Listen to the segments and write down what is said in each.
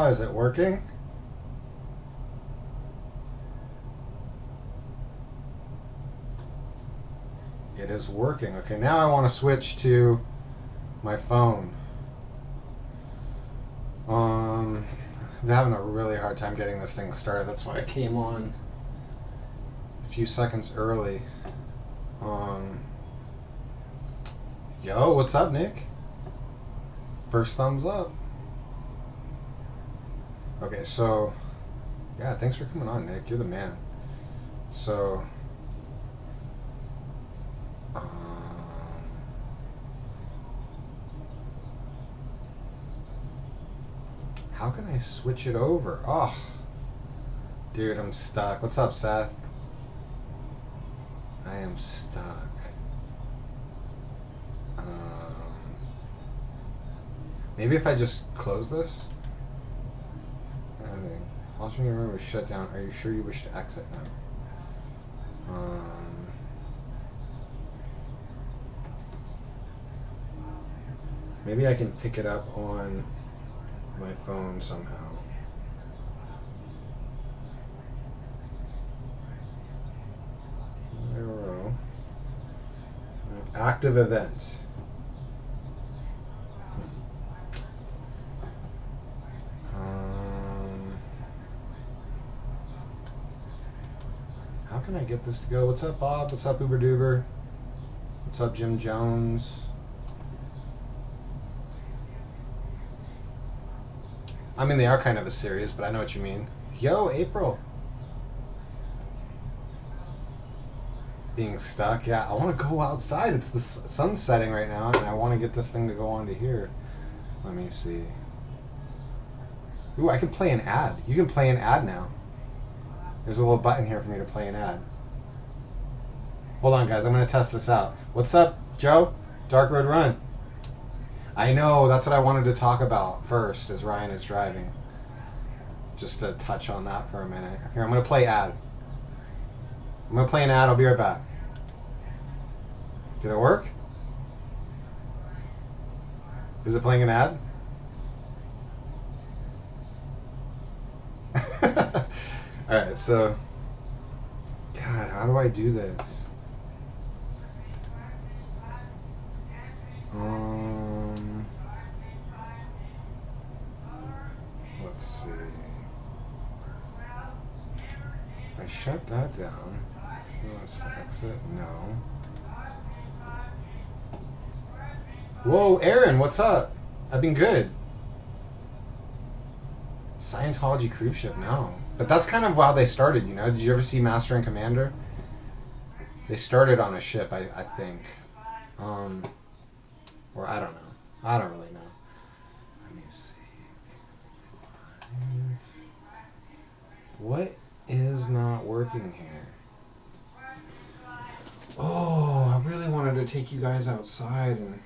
Is it working? It is working. Okay, now I want to switch to my phone. I'm having a really hard time getting this thing started. That's why I came on a few seconds early. Yo, what's up, Nick? First thumbs up. Okay, so yeah, thanks for coming on, Nick. You're the man. So how can I switch it over? Oh, dude, I'm stuck. What's up, Seth? I am stuck. Maybe if I just close this? Watching your room is shut down. Are you sure you wish to exit now? Maybe I can pick it up on my phone somehow. Active event. How can I get this to go? What's up, Bob? What's up, Uber Duber? What's up, Jim Jones? I mean, they are kind of a series, but I know what you mean. Yo, April. Being stuck. Yeah, I want to go outside. It's the sun's setting right now, and I want to get this thing to go on to here. Let me see. Ooh, I can play an ad. You can play an ad now. There's a little button here for me to play an ad. Hold on, guys. I'm going to test this out. What's up, Joe? Dark Road Run. I know. That's what I wanted to talk about first as Ryan is driving. Just to touch on that for a minute. Here, I'm going to play ad. I'm going to play an ad. I'll be right back. Did it work? Is it playing an ad? Alright, so God, how do I do this? Let's see. If I shut that down, exit, no. Whoa, Aaron, what's up? I've been good. Scientology cruise ship, no. But that's kind of how they started, you know? Did you ever see Master and Commander? They started on a ship, I think. Or I don't know. I don't really know. Let me see. What is not working here? Oh, I really wanted to take you guys outside and...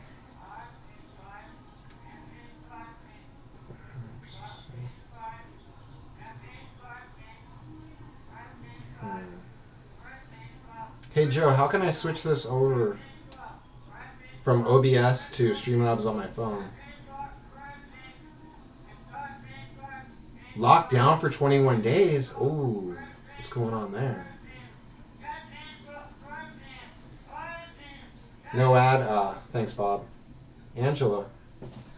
Hey Joe, how can I switch this over from OBS to Streamlabs on my phone? Locked down for 21 days? Ooh, what's going on there? No ad? Thanks, Bob. Angela,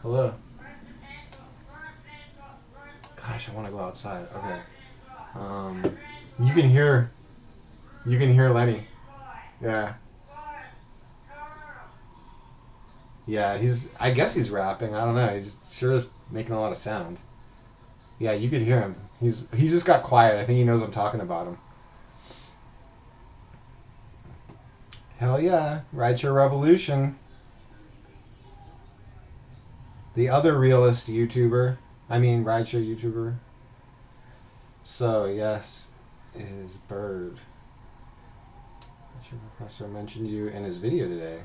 hello. Gosh, I want to go outside. Okay. You can hear Lenny. Yeah. Yeah, I guess he's rapping. I don't know. He's sure is making a lot of sound. Yeah, you could hear him. He just got quiet. I think he knows I'm talking about him. Hell yeah. Rideshare Revolution. The other realist YouTuber. I mean, rideshare YouTuber. So, yes, is Bird. Your professor mentioned you in his video today.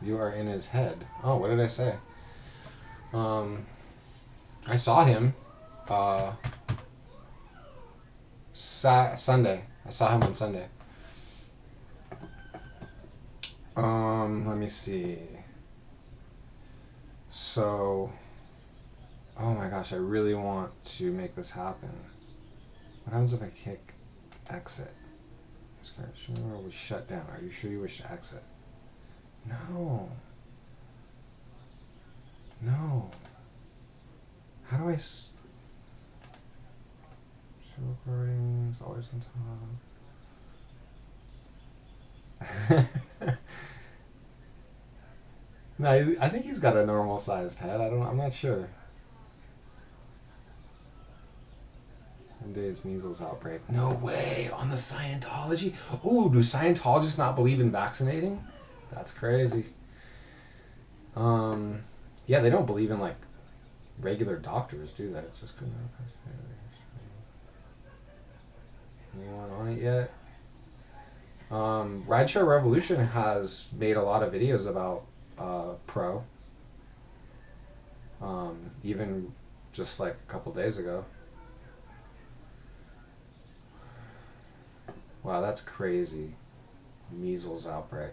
You are in his head. Oh, what did I say? I saw him Sunday. I saw him on Sunday. Let me see. So Oh my gosh, I really want to make this happen. What happens if I kick exit? Remember, was shut down. Are you sure you wish to exit? No. No. How do I... Show recordings, always on top. No, I think he's got a normal sized head. I'm not sure. Monday's measles outbreak. No way! On the Scientology? Oh, do Scientologists not believe in vaccinating? That's crazy. Yeah, they don't believe in like regular doctors, do they? It's just good. Anyone on it yet? Rideshare Revolution has made a lot of videos about Pro. Even just like a couple days ago. Wow, that's crazy. Measles outbreak.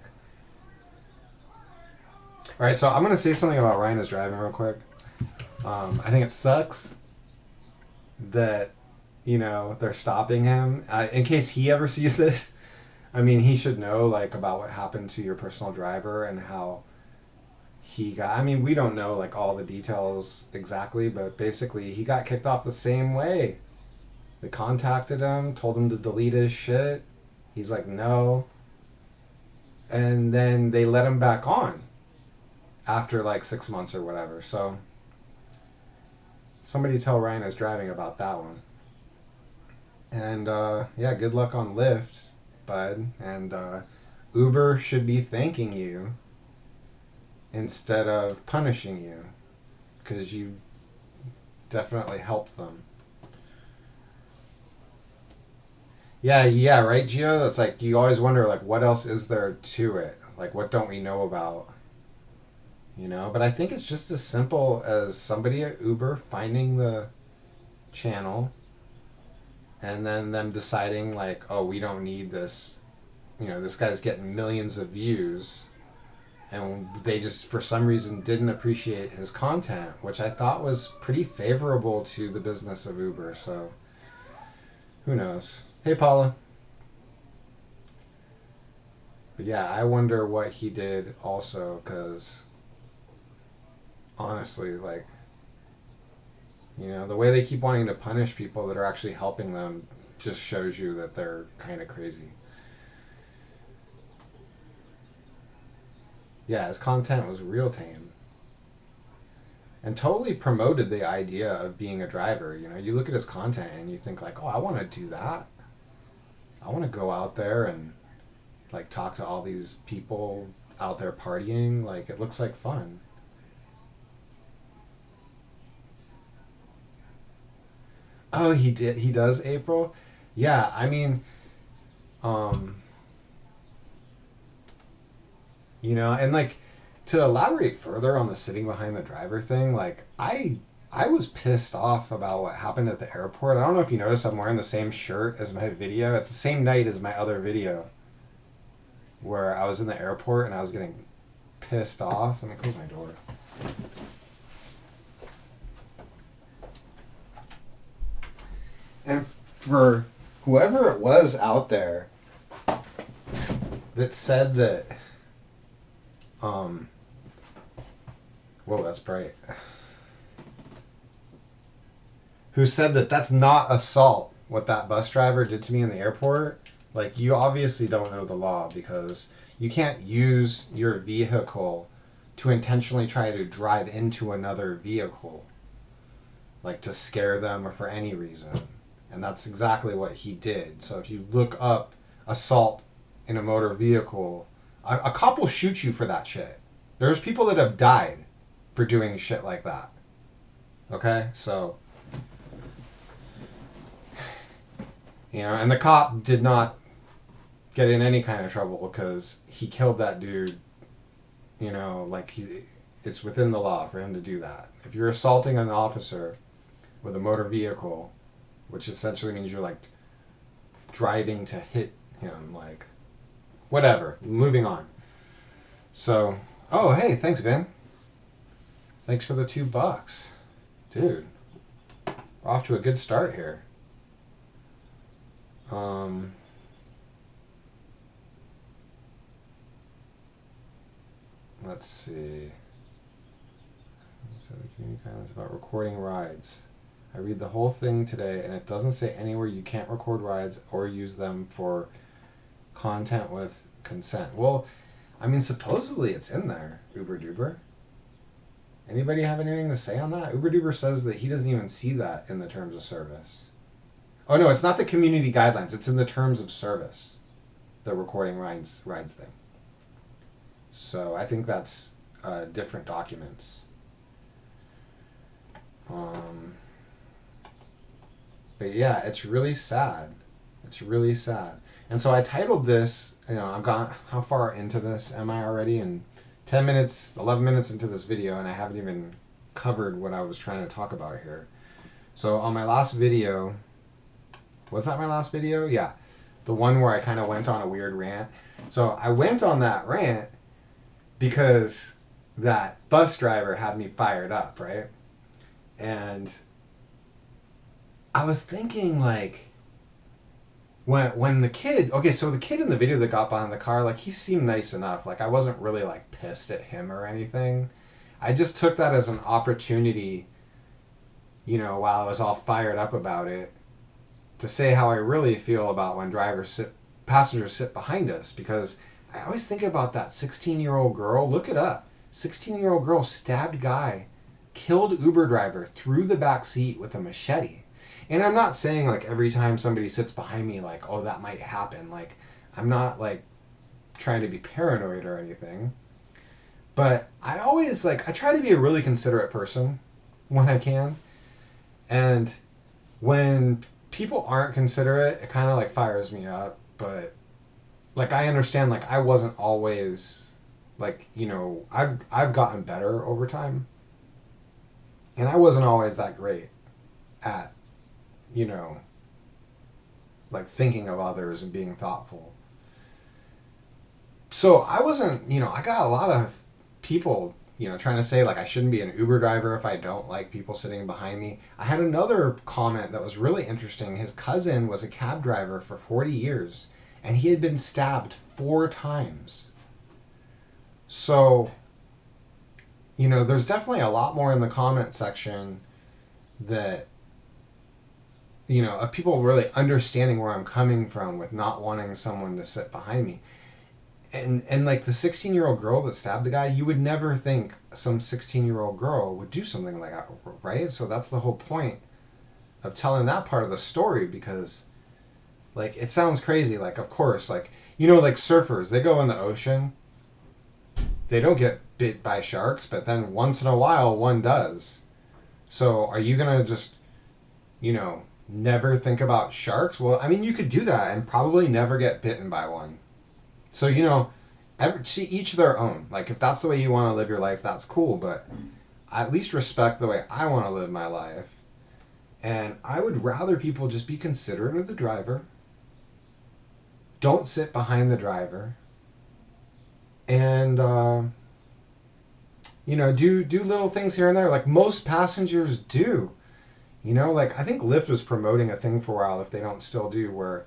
Alright, so I'm going to say something about Ryan is driving real quick. I think it sucks that, you know, they're stopping him. In case he ever sees this, I mean, he should know, like, about what happened to your personal driver and how he got... I mean, we don't know, like, all the details exactly, but basically he got kicked off the same way. They contacted him, told him to delete his shit. He's like, no. And then they let him back on after like 6 months or whatever. So somebody tell Ryan is driving about that one. And yeah, good luck on Lyft, bud. And Uber should be thanking you instead of punishing you, because you definitely helped them. Yeah, right, Gio? That's like, you always wonder, like, what else is there to it? Like, what don't we know about? You know? But I think it's just as simple as somebody at Uber finding the channel and then them deciding, like, oh, we don't need this. You know, this guy's getting millions of views. And they just, for some reason, didn't appreciate his content, which I thought was pretty favorable to the business of Uber. So, who knows? Hey, Paula. But yeah, I wonder what he did also, because honestly, like, you know, the way they keep wanting to punish people that are actually helping them just shows you that they're kind of crazy. Yeah, his content was real tame. And totally promoted the idea of being a driver. You know, you look at his content and you think like, oh, I want to do that. I want to go out there and like talk to all these people out there partying. Like, it looks like fun. Oh, he did. He does, April. Yeah, I mean, you know, and like, to elaborate further on the sitting behind the driver thing, like, I was pissed off about what happened at the airport. I don't know if you noticed, I'm wearing the same shirt as my video. It's the same night as my other video where I was in the airport and I was getting pissed off. Let me close my door. And for whoever it was out there that said that, whoa, that's bright. Who said that that's not assault, what that bus driver did to me in the airport? Like, you obviously don't know the law, because you can't use your vehicle to intentionally try to drive into another vehicle, like to scare them or for any reason. And that's exactly what he did. So if you look up assault in a motor vehicle, a cop will shoot you for that shit. There's people that have died for doing shit like that. Okay? So, you know, and the cop did not get in any kind of trouble because he killed that dude. You know, like, it's within the law for him to do that. If you're assaulting an officer with a motor vehicle, which essentially means you're like driving to hit him, like, whatever. Moving on. So, oh, hey, thanks, Ben. Thanks for the $2. Dude, we're off to a good start here. Let's see. So the community guidelines about recording rides. I read the whole thing today, and it doesn't say anywhere you can't record rides or use them for content with consent. Well, I mean, supposedly it's in there, Uber Duber. Anybody have anything to say on that? Uber Duber says that he doesn't even see that in the terms of service. Oh no, it's not the community guidelines. It's in the terms of service, the recording rides thing. So I think that's different documents. But yeah, it's really sad. It's really sad. And so I titled this, I've gone, how far into this am I already? And 10 minutes, 11 minutes into this video, and I haven't even covered what I was trying to talk about here. So on my last video, was that my last video? Yeah. The one where I kind of went on a weird rant. So I went on that rant because that bus driver had me fired up, right? And I was thinking, like, when the kid, okay, so the kid in the video that got behind the car, like, he seemed nice enough. Like, I wasn't really, like, pissed at him or anything. I just took that as an opportunity, while I was all fired up about it, to say how I really feel about when passengers sit behind us. Because I always think about that 16-year-old girl. Look it up. 16-year-old girl stabbed guy, killed Uber driver through the back seat with a machete. And I'm not saying, like, every time somebody sits behind me, like, oh, that might happen. Like, I'm not, like, trying to be paranoid or anything. But I always, like, I try to be a really considerate person when I can. And when people aren't considerate, it kind of, like, fires me up. But, like, I understand, like, I wasn't always, like, I've gotten better over time. And I wasn't always that great at, like, thinking of others and being thoughtful. So I wasn't, I got a lot of people, trying to say, like, I shouldn't be an Uber driver if I don't like people sitting behind me. I had another comment that was really interesting. His cousin was a cab driver for 40 years, and he had been stabbed 4 times. So, there's definitely a lot more in the comment section that, of people really understanding where I'm coming from with not wanting someone to sit behind me. And like the 16-year-old girl that stabbed the guy, you would never think some 16-year-old girl would do something like that, right? So that's the whole point of telling that part of the story, because, like, it sounds crazy. Like, of course, like, like surfers, they go in the ocean, they don't get bit by sharks, but then once in a while one does. So are you gonna just, never think about sharks? Well, I mean, you could do that and probably never get bitten by one. So, each their own. Like, if that's the way you want to live your life, that's cool, but at least respect the way I want to live my life. And I would rather people just be considerate of the driver. Don't sit behind the driver. And, do little things here and there, like most passengers do. Like, I think Lyft was promoting a thing for a while, if they don't still do, where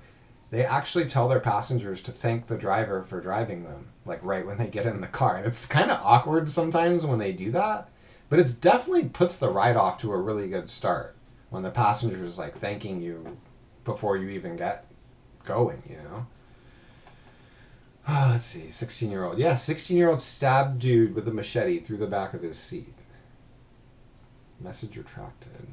they actually tell their passengers to thank the driver for driving them, like, right when they get in the car. And it's kind of awkward sometimes when they do that, but it's definitely puts the ride off to a really good start when the passenger is, like, thanking you before you even get going, Let's see, 16-year-old. Yeah, 16-year-old stabbed dude with a machete through the back of his seat. Message retracted.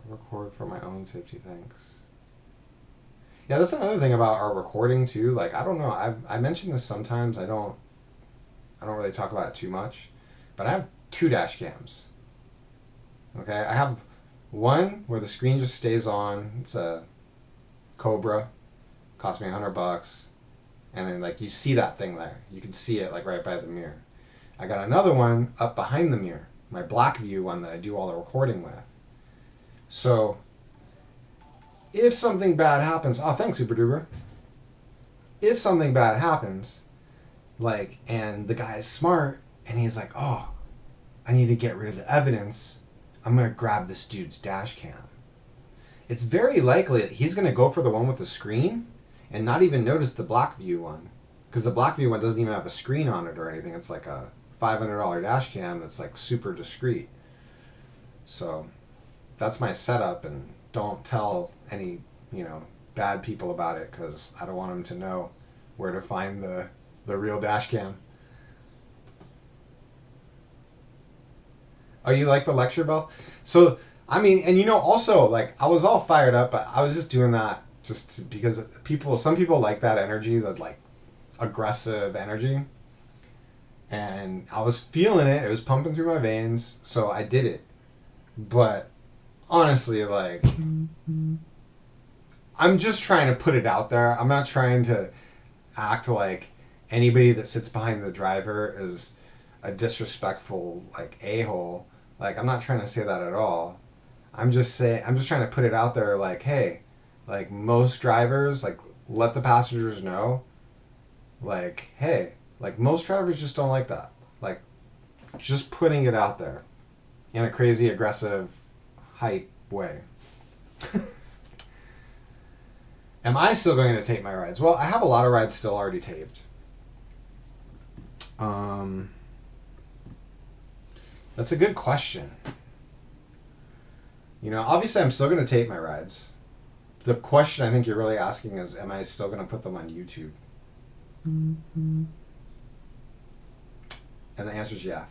Record for my own safety, thanks. Yeah, that's another thing about our recording too. Like, I don't know, I mention this sometimes. I don't really talk about it too much, but I have 2 dash cams. Okay, I have one where the screen just stays on. It's a Cobra, cost me $100, and then, like, you see that thing there. You can see it, like, right by the mirror. I got another one up behind the mirror, my Blackview one that I do all the recording with. So if something bad happens, oh, thanks, Super Duper. if something bad happens, like, and the guy is smart and he's like, oh, I need to get rid of the evidence, I'm going to grab this dude's dash cam. It's very likely that he's going to go for the one with the screen and not even notice the Blackview one. Because the Blackview one doesn't even have a screen on it or anything. It's like a $500 dash cam that's like super discreet. So that's my setup, and don't tell any, bad people about it, because I don't want them to know where to find the real dash cam. Oh, you like the lecture bell? So, I mean, and also, like, I was all fired up, but I was just doing that because some people like that energy, that, like, aggressive energy. And I was feeling it. It was pumping through my veins, so I did it. But, honestly, like, I'm just trying to put it out there. I'm not trying to act like anybody that sits behind the driver is a disrespectful, like, a-hole. Like, I'm not trying to say that at all. I'm just trying to put it out there, like, hey, like, most drivers, like, let the passengers know, like, hey, like, most drivers just don't like that. Like, just putting it out there in a crazy, aggressive, hype way. Am I still going to tape my rides? Well, I have a lot of rides still already taped. That's a good question. Obviously I'm still going to tape my rides. The question I think you're really asking is, am I still going to put them on YouTube? Mm-hmm. And the answer is yeah.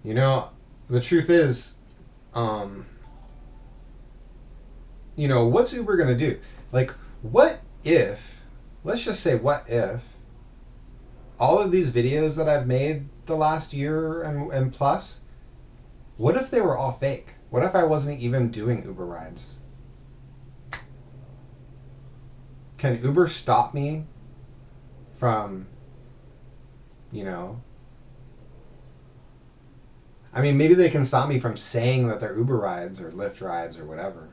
The truth is, what's Uber going to do? Like, what if all of these videos that I've made the last year and plus, what if they were all fake? What if I wasn't even doing Uber rides? Can Uber stop me from, I mean, maybe they can stop me from saying that they're Uber rides or Lyft rides or whatever.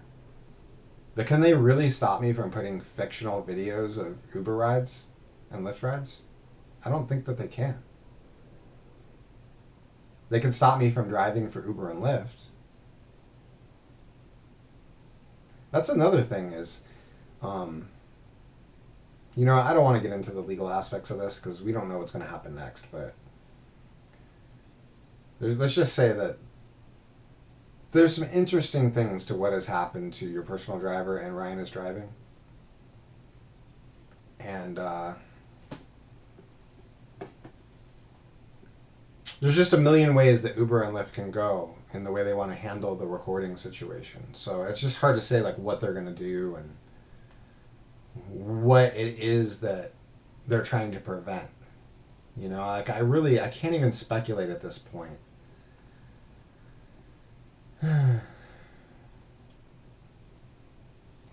But can they really stop me from putting fictional videos of Uber rides and Lyft rides? I don't think that they can. They can stop me from driving for Uber and Lyft. That's another thing is, I don't want to get into the legal aspects of this because we don't know what's going to happen next, but let's just say that there's some interesting things to what has happened to your personal driver and Ryan is driving. And there's just a million ways that Uber and Lyft can go in the way they want to handle the recording situation. So it's just hard to say like what they're going to do and what it is that they're trying to prevent. Like I can't even speculate at this point.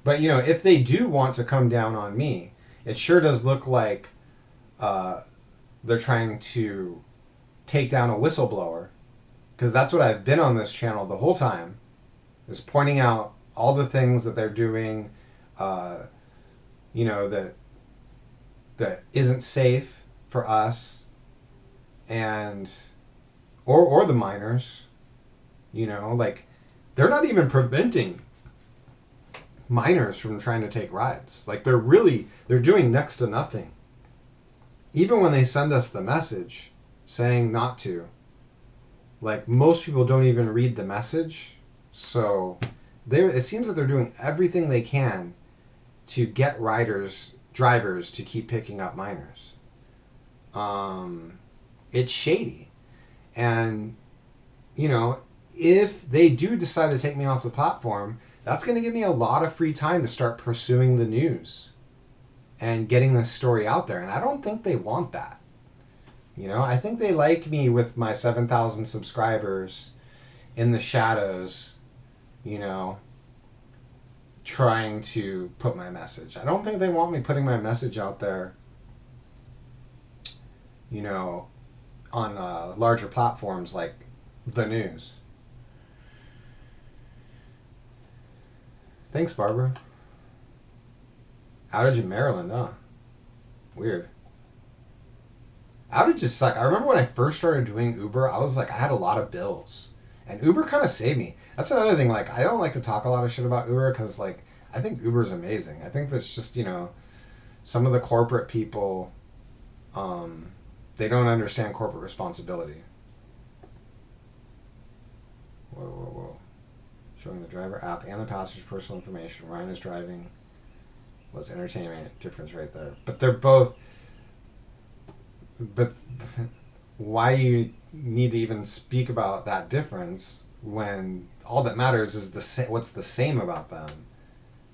But if they do want to come down on me, it sure does look like they're trying to take down a whistleblower, because that's what I've been on this channel the whole time, is pointing out all the things that they're doing, that isn't safe for us and or the minors. Like they're not even preventing minors from trying to take rides. Like they're doing next to nothing. Even when they send us the message saying not to, like most people don't even read the message. So it seems that they're doing everything they can to get drivers to keep picking up minors. It's shady. And, if they do decide to take me off the platform, that's going to give me a lot of free time to start pursuing the news and getting this story out there. And I don't think they want that. I think they like me with my 7,000 subscribers in the shadows, trying to put my message. I don't think they want me putting my message out there, on larger platforms like the news. Thanks, Barbara. Outage in Maryland, huh? Weird. Outages suck. I remember when I first started doing Uber, I was like, I had a lot of bills. And Uber kind of saved me. That's another thing. Like, I don't like to talk a lot of shit about Uber because, like, I think Uber is amazing. I think that's just, you know, some of the corporate people, they don't understand corporate responsibility. Whoa, whoa, whoa. Showing the driver app and the passenger's personal information. Ryan is driving. Was entertainment difference right there. But they're both. But why you need to even speak about that difference when all that matters is what's the same about them,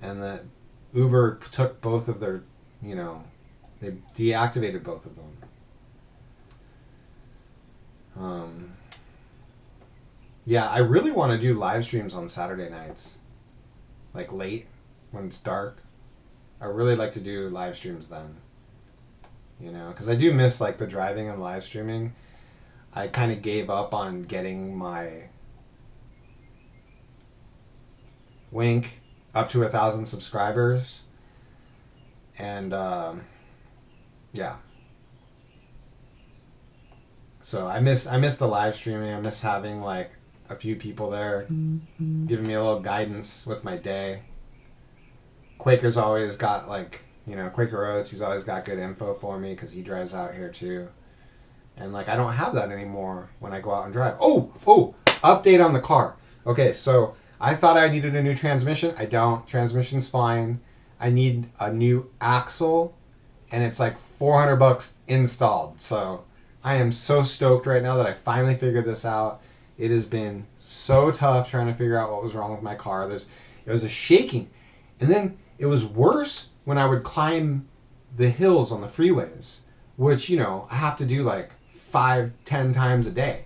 and that Uber took both of their, you know, they deactivated both of them. Yeah, I really want to do live streams on Saturday nights, like late when it's dark. I really like to do live streams then. You know, because I do miss like the driving and live streaming. I kind of gave up on getting my Wink up to 1,000 subscribers, and yeah. So I miss the live streaming. I miss having like a few people there giving me a little guidance with my day. Quaker's always got like, you know, Quaker Oats, he's always got good info for me because he drives out here too. And like, I don't have that anymore when I go out and drive. Oh, update on the car. Okay, so I thought I needed a new transmission. I don't. Transmission's fine. I need a new axle, and it's like $400 installed. So I am so stoked right now that I finally figured this out. It has been so tough trying to figure out what was wrong with my car. It was a shaking. And then it was worse when I would climb the hills on the freeways, which, you know, I have to do like 5-10 times a day.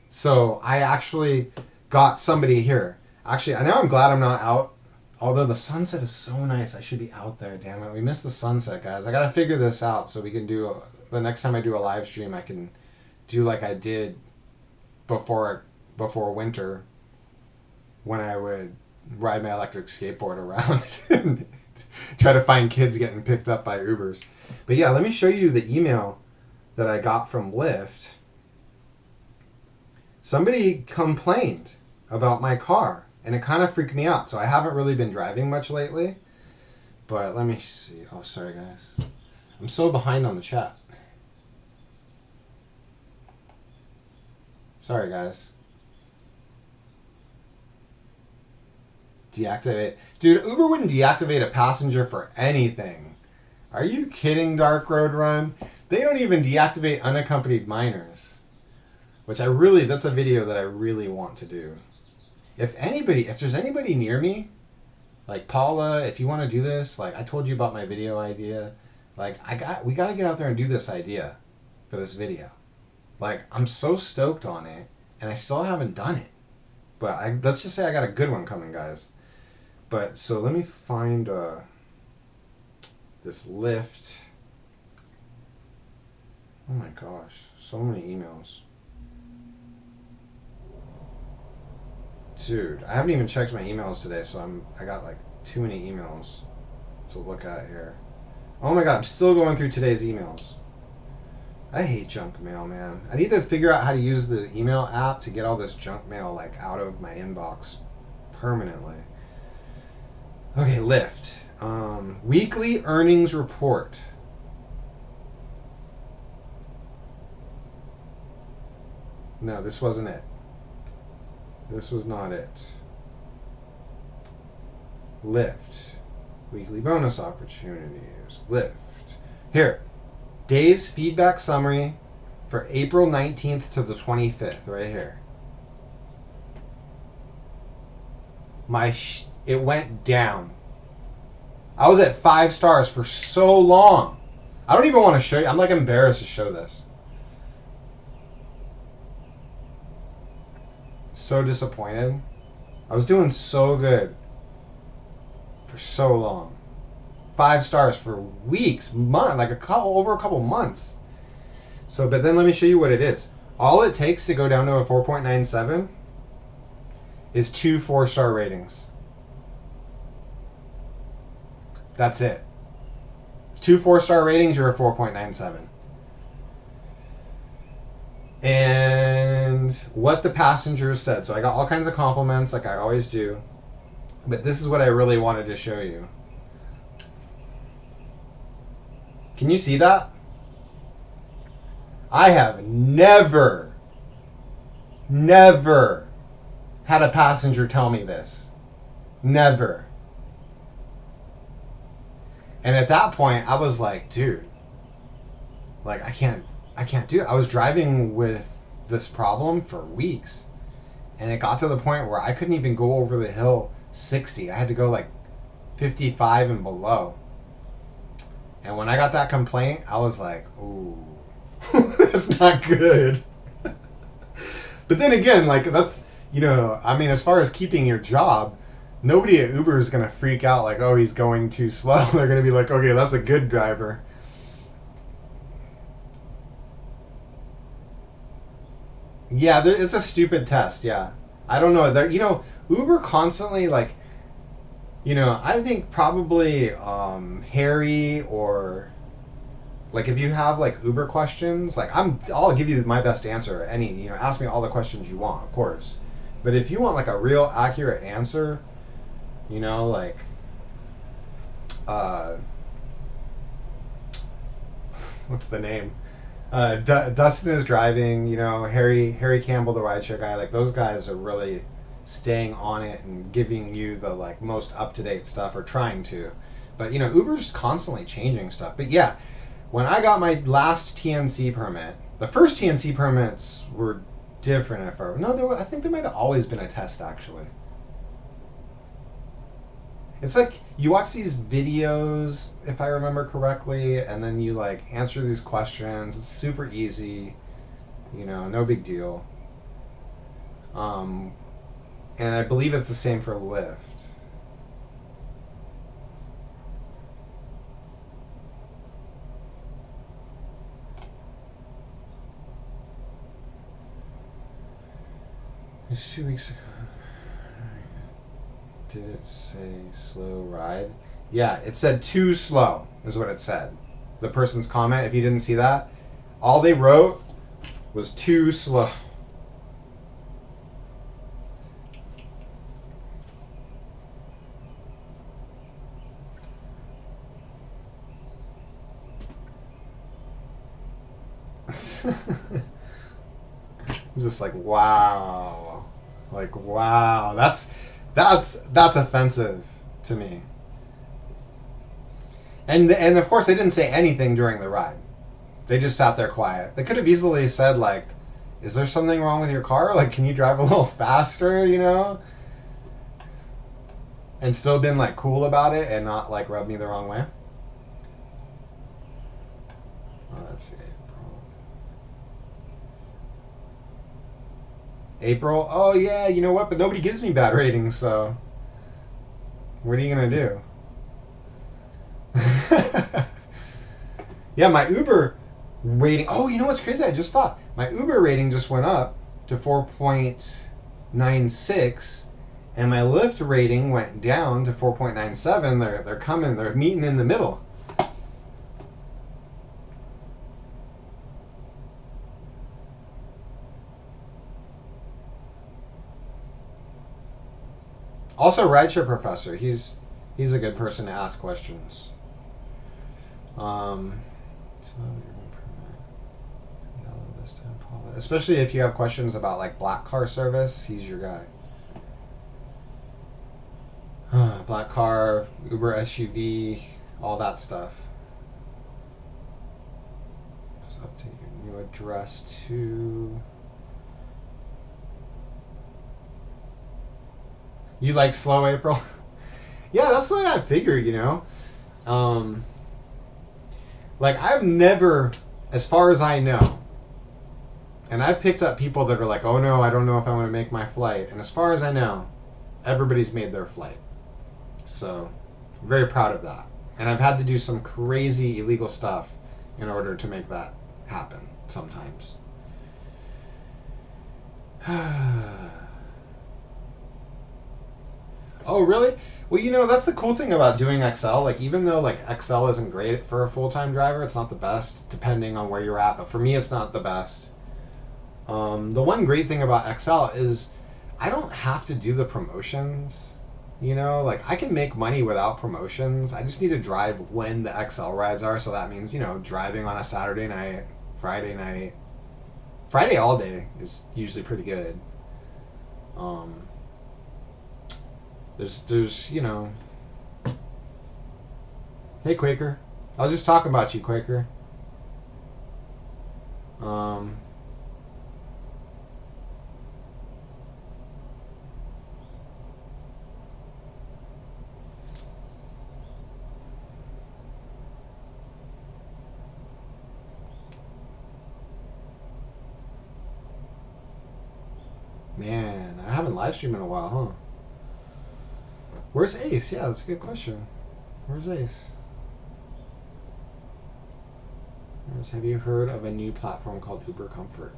So I actually got somebody here. Actually, I know I'm glad I'm not out. Although the sunset is so nice, I should be out there. Damn it, we missed the sunset, guys. I gotta figure this out so we can do the next time I do a live stream. I can do like I did before winter, when I would ride my electric skateboard around and try to find kids getting picked up by Ubers. But yeah, let me show you the email that I got from Lyft. Somebody complained about my car, and it kind of freaked me out. So I haven't really been driving much lately. But let me see. Oh, sorry, guys. I'm so behind on the chat. Sorry, guys. Deactivate. Dude, Uber wouldn't deactivate a passenger for anything. Are you kidding, Dark Road Run? They don't even deactivate unaccompanied minors. Which that's a video that I really want to do. If there's anybody near me, like Paula, if you want to do this, like I told you about my video idea, like we got to get out there and do this idea for this video. Like, I'm so stoked on it, and I still haven't done it. But let's just say I got a good one coming, guys. But, so let me find this Lyft. Oh my gosh, so many emails. Dude, I haven't even checked my emails today, so I got like too many emails to look at here. Oh my god, I'm still going through today's emails. I hate junk mail, man. I need to figure out how to use the email app to get all this junk mail like out of my inbox permanently. Okay, Lyft. Weekly earnings report. No, this wasn't it. This was not it. Lyft. Weekly bonus opportunities. Lyft. Here. Dave's feedback summary for April 19th to the 25th, right here. It went down. I was at 5 stars for so long. I don't even want to show you. I'm like embarrassed to show this. So disappointed. I was doing so good for so long. 5 stars for weeks, like over a couple months. So, but then let me show you what it is. All it takes to go down to a 4.97 is 2 4-star ratings. That's it. 2 4-star ratings, you're a 4.97. And what the passengers said. So I got all kinds of compliments, like I always do. But this is what I really wanted to show you. Can you see that? I have never had a passenger tell me this. Never. And at that point, I was like, dude, like I can't do it. I was driving with this problem for weeks. And it got to the point where I couldn't even go over the hill 60. I had to go like 55 and below. And when I got that complaint, I was like, ooh, that's not good. But then again, like that's, you know, I mean, as far as keeping your job, nobody at Uber is going to freak out like, oh, he's going too slow. They're going to be like, okay, that's a good driver. Yeah, it's a stupid test, yeah. I don't know. You know, Uber constantly, like, you know, I think probably Harry or, like, if you have, like, Uber questions, like, I'll give you my best answer. You know, ask me all the questions you want, of course. But if you want, like, a real accurate answer, you know, like, what's the name? Dustin is driving, you know, Harry Campbell, the rideshare guy, like, those guys are really staying on it and giving you the, like, most up-to-date stuff, or trying to. But, you know, Uber's constantly changing stuff. But yeah, when I got my last TNC permit, the first TNC permits were different. I think there might have always been a test, actually. It's like you watch these videos, if I remember correctly, and then you like answer these questions. It's super easy, you know, no big deal. And I believe it's the same for Lyft. It's 2 weeks ago. Did it say slow ride? Yeah, it said too slow is what it said. The person's comment, if you didn't see that, all they wrote was too slow. I'm just like, wow. Like, wow. That's offensive to me. And of course they didn't say anything during the ride. They just sat there quiet. They could have easily said, like, is there something wrong with your car? Like, can you drive a little faster, you know? And still been, like, cool about it and not, like, rub me the wrong way. Oh, let's see. April? Oh, yeah, you know what? But nobody gives me bad ratings, so what are you going to do? Yeah, my Uber rating... Oh, you know what's crazy? I just thought. My Uber rating just went up to 4.96, and my Lyft rating went down to 4.97. They're meeting in the middle. Also, Rideshare Professor, he's a good person to ask questions. Especially if you have questions about like black car service, he's your guy. Black car, Uber SUV, all that stuff. Just update your new address to... You like slow, April? Yeah, that's what I figured, you know. Like, I've never, as far as I know, and I've picked up people that are like, oh no, I don't know if I want to make my flight. And as far as I know, everybody's made their flight. So, I'm very proud of that. And I've had to do some crazy illegal stuff in order to make that happen sometimes. Oh, really? Well, you know, that's the cool thing about doing XL. Like, even though like XL isn't great for a full-time driver, it's not the best depending on where you're at. But for me, it's not the best. The one great thing about XL is I don't have to do the promotions. You know, like I can make money without promotions. I just need to drive when the XL rides are. So that means, you know, driving on a Saturday night, Friday night. Friday all day is usually pretty good. There's you know. Hey Quaker, I was just talking about you, Quaker. Man, I haven't live streamed in a while, huh? Where's Ace? Yeah, that's a good question. Where's Ace? Have you heard of a new platform called Uber Comfort?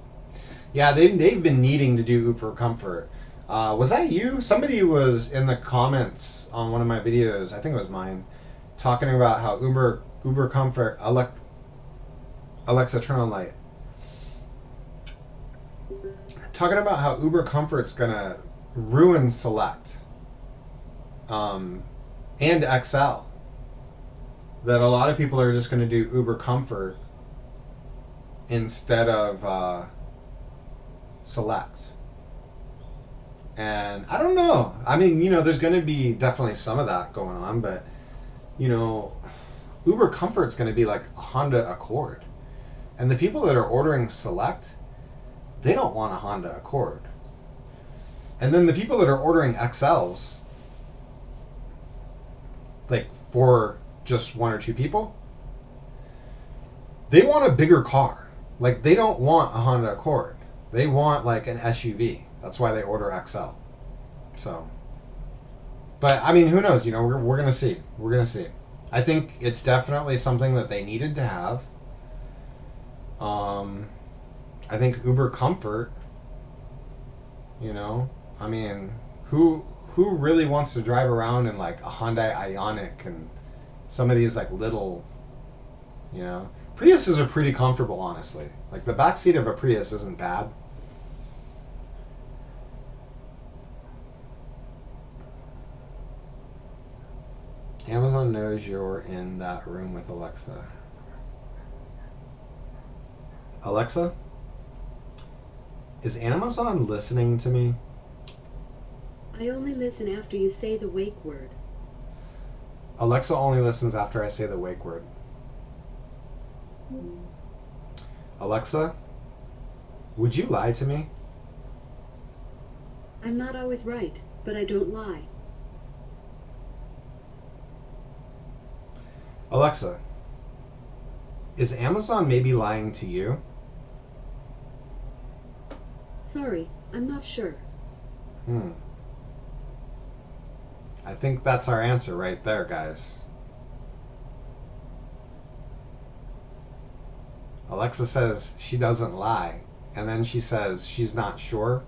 Yeah, they've been needing to do Uber Comfort. Was that you? Somebody was in the comments on one of my videos, I think it was mine, talking about how Uber Comfort, Alexa, turn on light. Talking about how Uber Comfort's gonna ruin Select and XL. That a lot of people are just gonna do Uber Comfort instead of Select. And I don't know. I mean, you know, there's going to be definitely some of that going on, but, you know, Uber Comfort's going to be like a Honda Accord. And the people that are ordering Select, they don't want a Honda Accord. And then the people that are ordering XLs, like for just one or two people, they want a bigger car. Like, they don't want a Honda Accord. They want like an SUV. That's why they order XL. So, but I mean, who knows? You know, we're gonna see. We're gonna see. I think it's definitely something that they needed to have. I think Uber Comfort. You know, I mean, who really wants to drive around in like a Hyundai Ioniq and some of these like little, you know, Priuses are pretty comfortable, honestly. Like the back seat of a Prius isn't bad. Amazon knows you're in that room with Alexa. Alexa? Is Amazon listening to me? I only listen after you say the wake word. Alexa only listens after I say the wake word. Alexa, would you lie to me? I'm not always right, but I don't lie. Alexa, is Amazon maybe lying to you? Sorry, I'm not sure. I think that's our answer right there, guys. Alexa says she doesn't lie, and then she says she's not sure.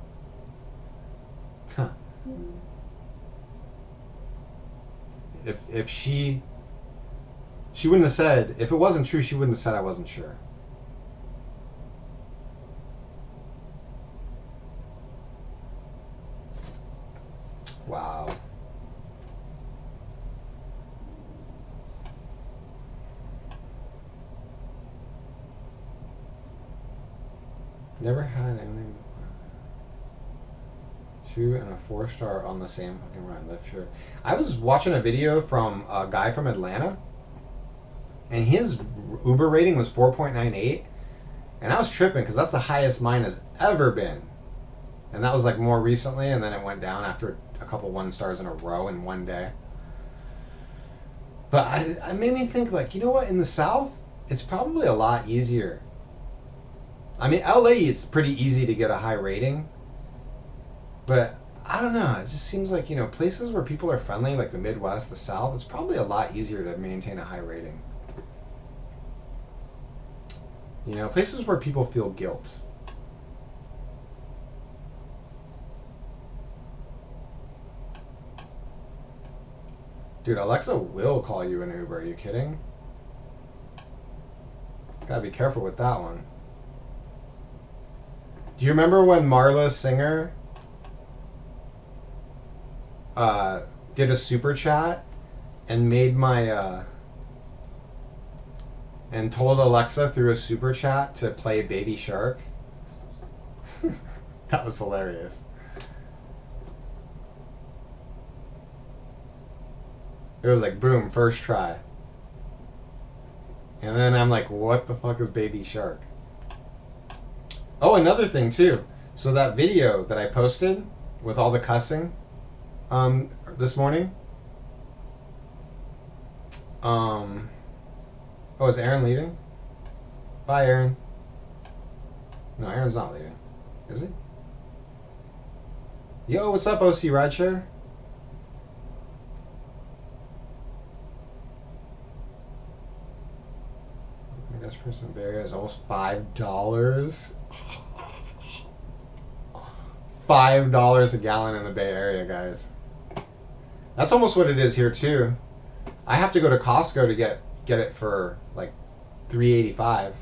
Huh. If she wouldn't have said, if it wasn't true, she wouldn't have said I wasn't sure. Wow. Never had anything. 2 and a 4-star on the same fucking ride. That's sure. I was watching a video from a guy from Atlanta, and his Uber rating was 4.98, and I was tripping because that's the highest mine has ever been, and that was like more recently, and then it went down after a couple 1-stars in a row in one day. But I made me think, like, you know what? In the South, it's probably a lot easier. I mean, LA, it's pretty easy to get a high rating. But I don't know. It just seems like, you know, places where people are friendly, like the Midwest, the South, it's probably a lot easier to maintain a high rating. You know, places where people feel guilt. Dude, Alexa will call you an Uber. Are you kidding? Gotta be careful with that one. Do you remember when Marla Singer did a super chat and made my and told Alexa through a super chat to play Baby Shark? That was hilarious. It was like, boom, first try. And then I'm like, what the fuck is Baby Shark? Oh, another thing too. So that video that I posted with all the cussing this morning. Oh, is Aaron leaving? Bye, Aaron. No, Aaron's not leaving. Is he? Yo, what's up, OC Rideshare? Gas price in the Bay Area is almost $5. $5 a gallon in the Bay Area, guys. That's almost what it is here too. I have to go to Costco to get it for like $3.85.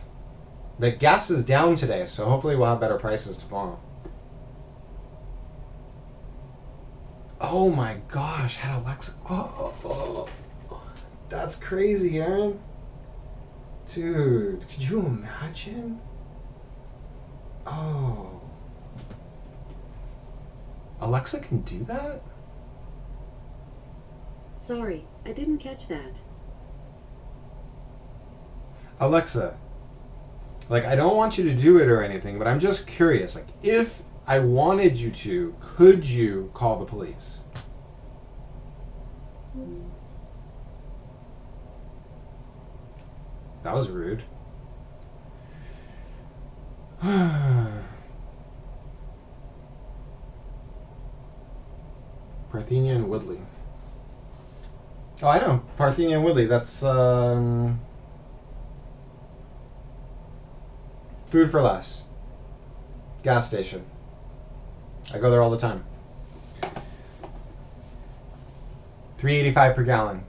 The gas is down today, so hopefully we'll have better prices tomorrow. Oh my gosh, had Alexa. Oh, that's crazy, Aaron. Dude, could you imagine? Oh. Alexa can do that? Sorry, I didn't catch that. Alexa, like, I don't want you to do it or anything, but I'm just curious. Like, if I wanted you to, could you call the police? That was rude. Parthenia and Woodley. Oh, I know. Parthenia and Woodley. That's Food for Less. Gas station. I go there all the time. $3.85 per gallon.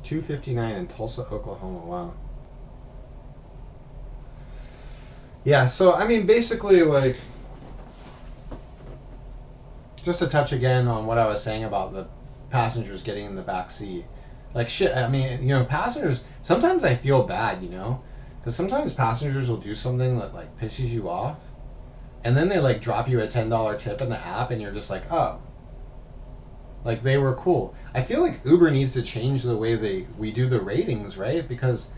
$2.59 in Tulsa, Oklahoma. Wow. Yeah, so I mean, basically, like, just to touch again on what I was saying about the passengers getting in the back seat. Like, shit, I mean, you know, passengers, sometimes I feel bad, you know? Because sometimes passengers will do something that, like, pisses you off. And then they, like, drop you a $10 tip in the app, and you're just like, oh. Like, they were cool. I feel like Uber needs to change the way we do the ratings, right? Because,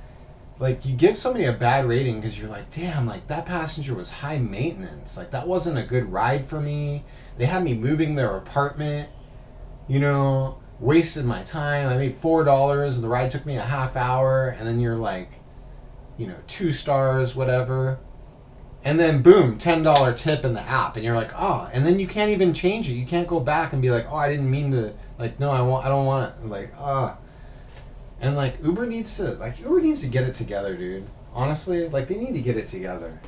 like, you give somebody a bad rating because you're like, damn, like, that passenger was high maintenance. Like, that wasn't a good ride for me. They had me moving their apartment, you know, wasted my time. I made $4, and the ride took me a half hour, and then you're like, you know, 2 stars, whatever. And then, boom, $10 tip in the app, and you're like, oh, and then you can't even change it. You can't go back and be like, oh, I didn't mean to, like, no, I don't want it. Like, And, like, Uber needs to get it together, dude. Honestly, like, they need to get it together.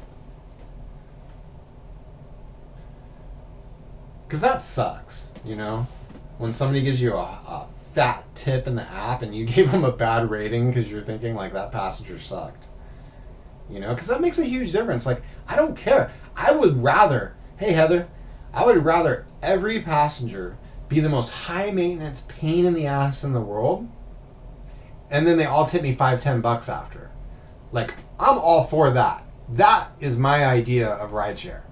Because that sucks, you know? When somebody gives you a fat tip in the app and you gave them a bad rating because you're thinking, like, that passenger sucked. You know? Because that makes a huge difference. Like, I don't care. I would rather, hey, Heather, I would rather every passenger be the most high-maintenance pain in the ass in the world, and then they all tip me $5-10 after. Like, I'm all for that. That is my idea of rideshare.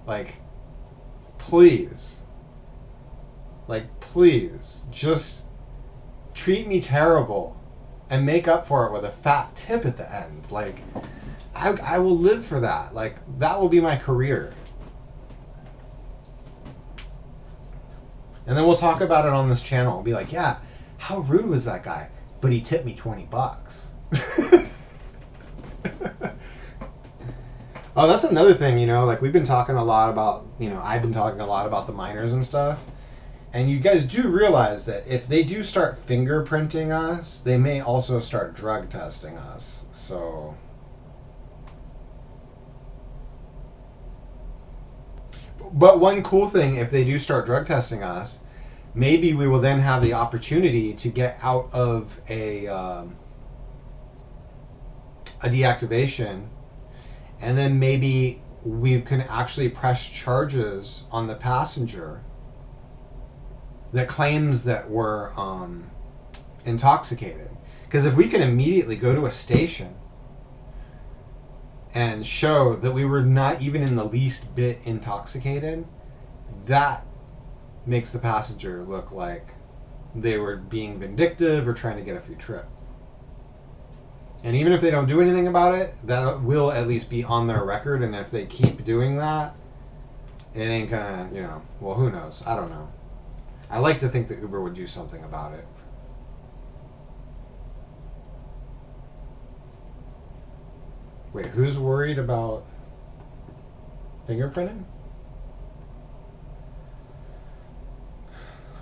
Like, please, just treat me terrible and make up for it with a fat tip at the end. Like, I will live for that. Like, that will be my career. And then we'll talk about it on this channel. Be like, yeah, how rude was that guy? But he tipped me $20. Oh, that's another thing, you know, like, we've been talking a lot about, you know, I've been talking a lot about the miners and stuff. And you guys do realize that if they do start fingerprinting us, they may also start drug testing us. So, But one cool thing, if they do start drug testing us, maybe we will then have the opportunity to get out of a deactivation, and then maybe we can actually press charges on the passenger that claims that we're intoxicated. Because if we can immediately go to a station and show that we were not even in the least bit intoxicated, that makes the passenger look like they were being vindictive or trying to get a free trip. And even if they don't do anything about it, that will at least be on their record. And if they keep doing that, it ain't gonna, well, who knows? I don't know. I like to think that Uber would do something about it. Wait, who's worried about fingerprinting?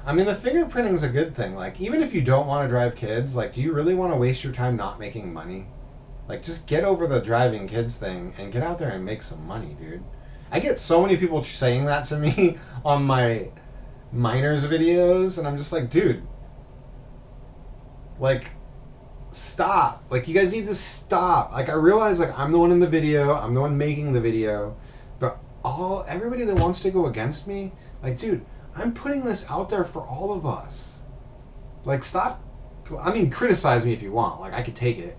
I mean, the fingerprinting's a good thing. Like, even if you don't want to drive kids, like, do you really want to waste your time not making money? Like, just get over the driving kids thing and get out there and make some money, dude. I get so many people saying that to me on my minors videos, and I'm just like, dude, like, stop. Like, you guys need to stop. Like, I realize, like, I'm the one in the video, I'm the one making the video, but everybody that wants to go against me, like, dude, I'm putting this out there for all of us. Like, stop. I mean, criticize me if you want. Like, I could take it.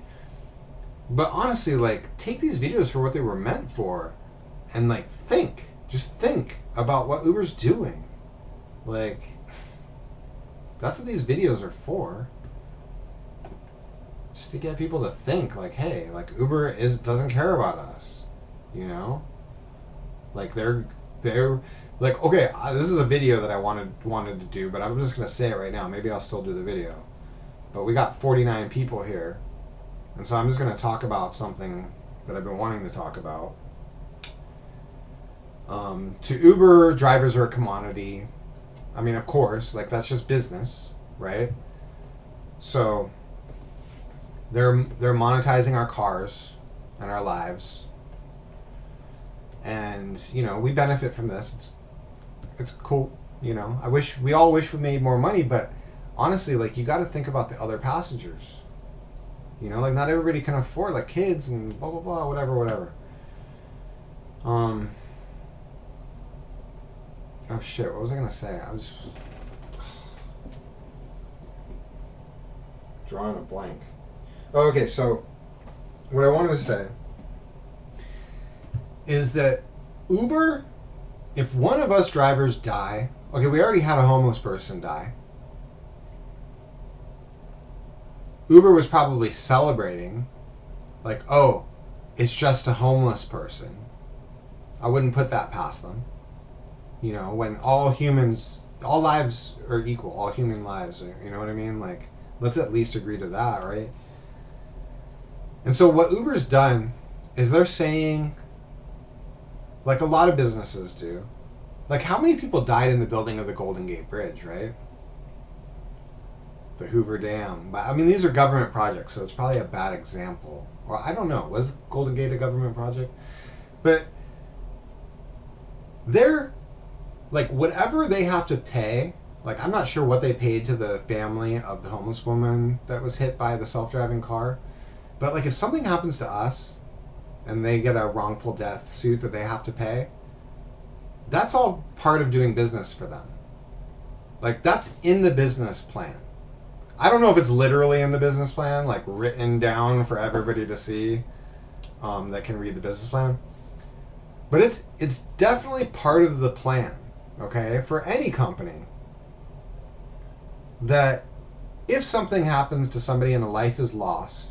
But honestly, like, take these videos for what they were meant for. And, like, think. Just think about what Uber's doing. Like, that's what these videos are for. Just to get people to think, like, hey, like, Uber doesn't care about us. You know? Like, they're like, okay, this is a video that I wanted to do, but I'm just going to say it right now. Maybe I'll still do the video. But we got 49 people here. And so I'm just going to talk about something that I've been wanting to talk about. To Uber, drivers are a commodity. I mean, of course, like, that's just business, right? So they're monetizing our cars and our lives. And, we benefit from this. It's cool, we all wish we made more money, but honestly, like, you got to think about the other passengers. Like, not everybody can afford, like, kids and blah blah blah, whatever. Oh shit, what was I gonna say? I was drawing a blank. Oh, okay, so what I wanted to say is that Uber, if one of us drivers die, okay, we already had a homeless person die. Uber was probably celebrating, like, oh, it's just a homeless person. I wouldn't put that past them. When all lives are equal, all human lives are, you know what I mean? Like, let's at least agree to that, right? And so what Uber's done is they're saying, like a lot of businesses do, like, how many people died in the building of the Golden Gate Bridge, right? The Hoover Dam. But, I mean, these are government projects, so it's probably a bad example. Or, I don't know, was Golden Gate a government project? But they're, like, whatever they have to pay, like, I'm not sure what they paid to the family of the homeless woman that was hit by the self-driving car. But, like, if something happens to us and they get a wrongful death suit that they have to pay, that's all part of doing business for them. Like, that's in the business plan. I don't know if it's literally in the business plan, like, written down for everybody to see that can read the business plan. But it's definitely part of the plan, okay, for any company, that if something happens to somebody and a life is lost,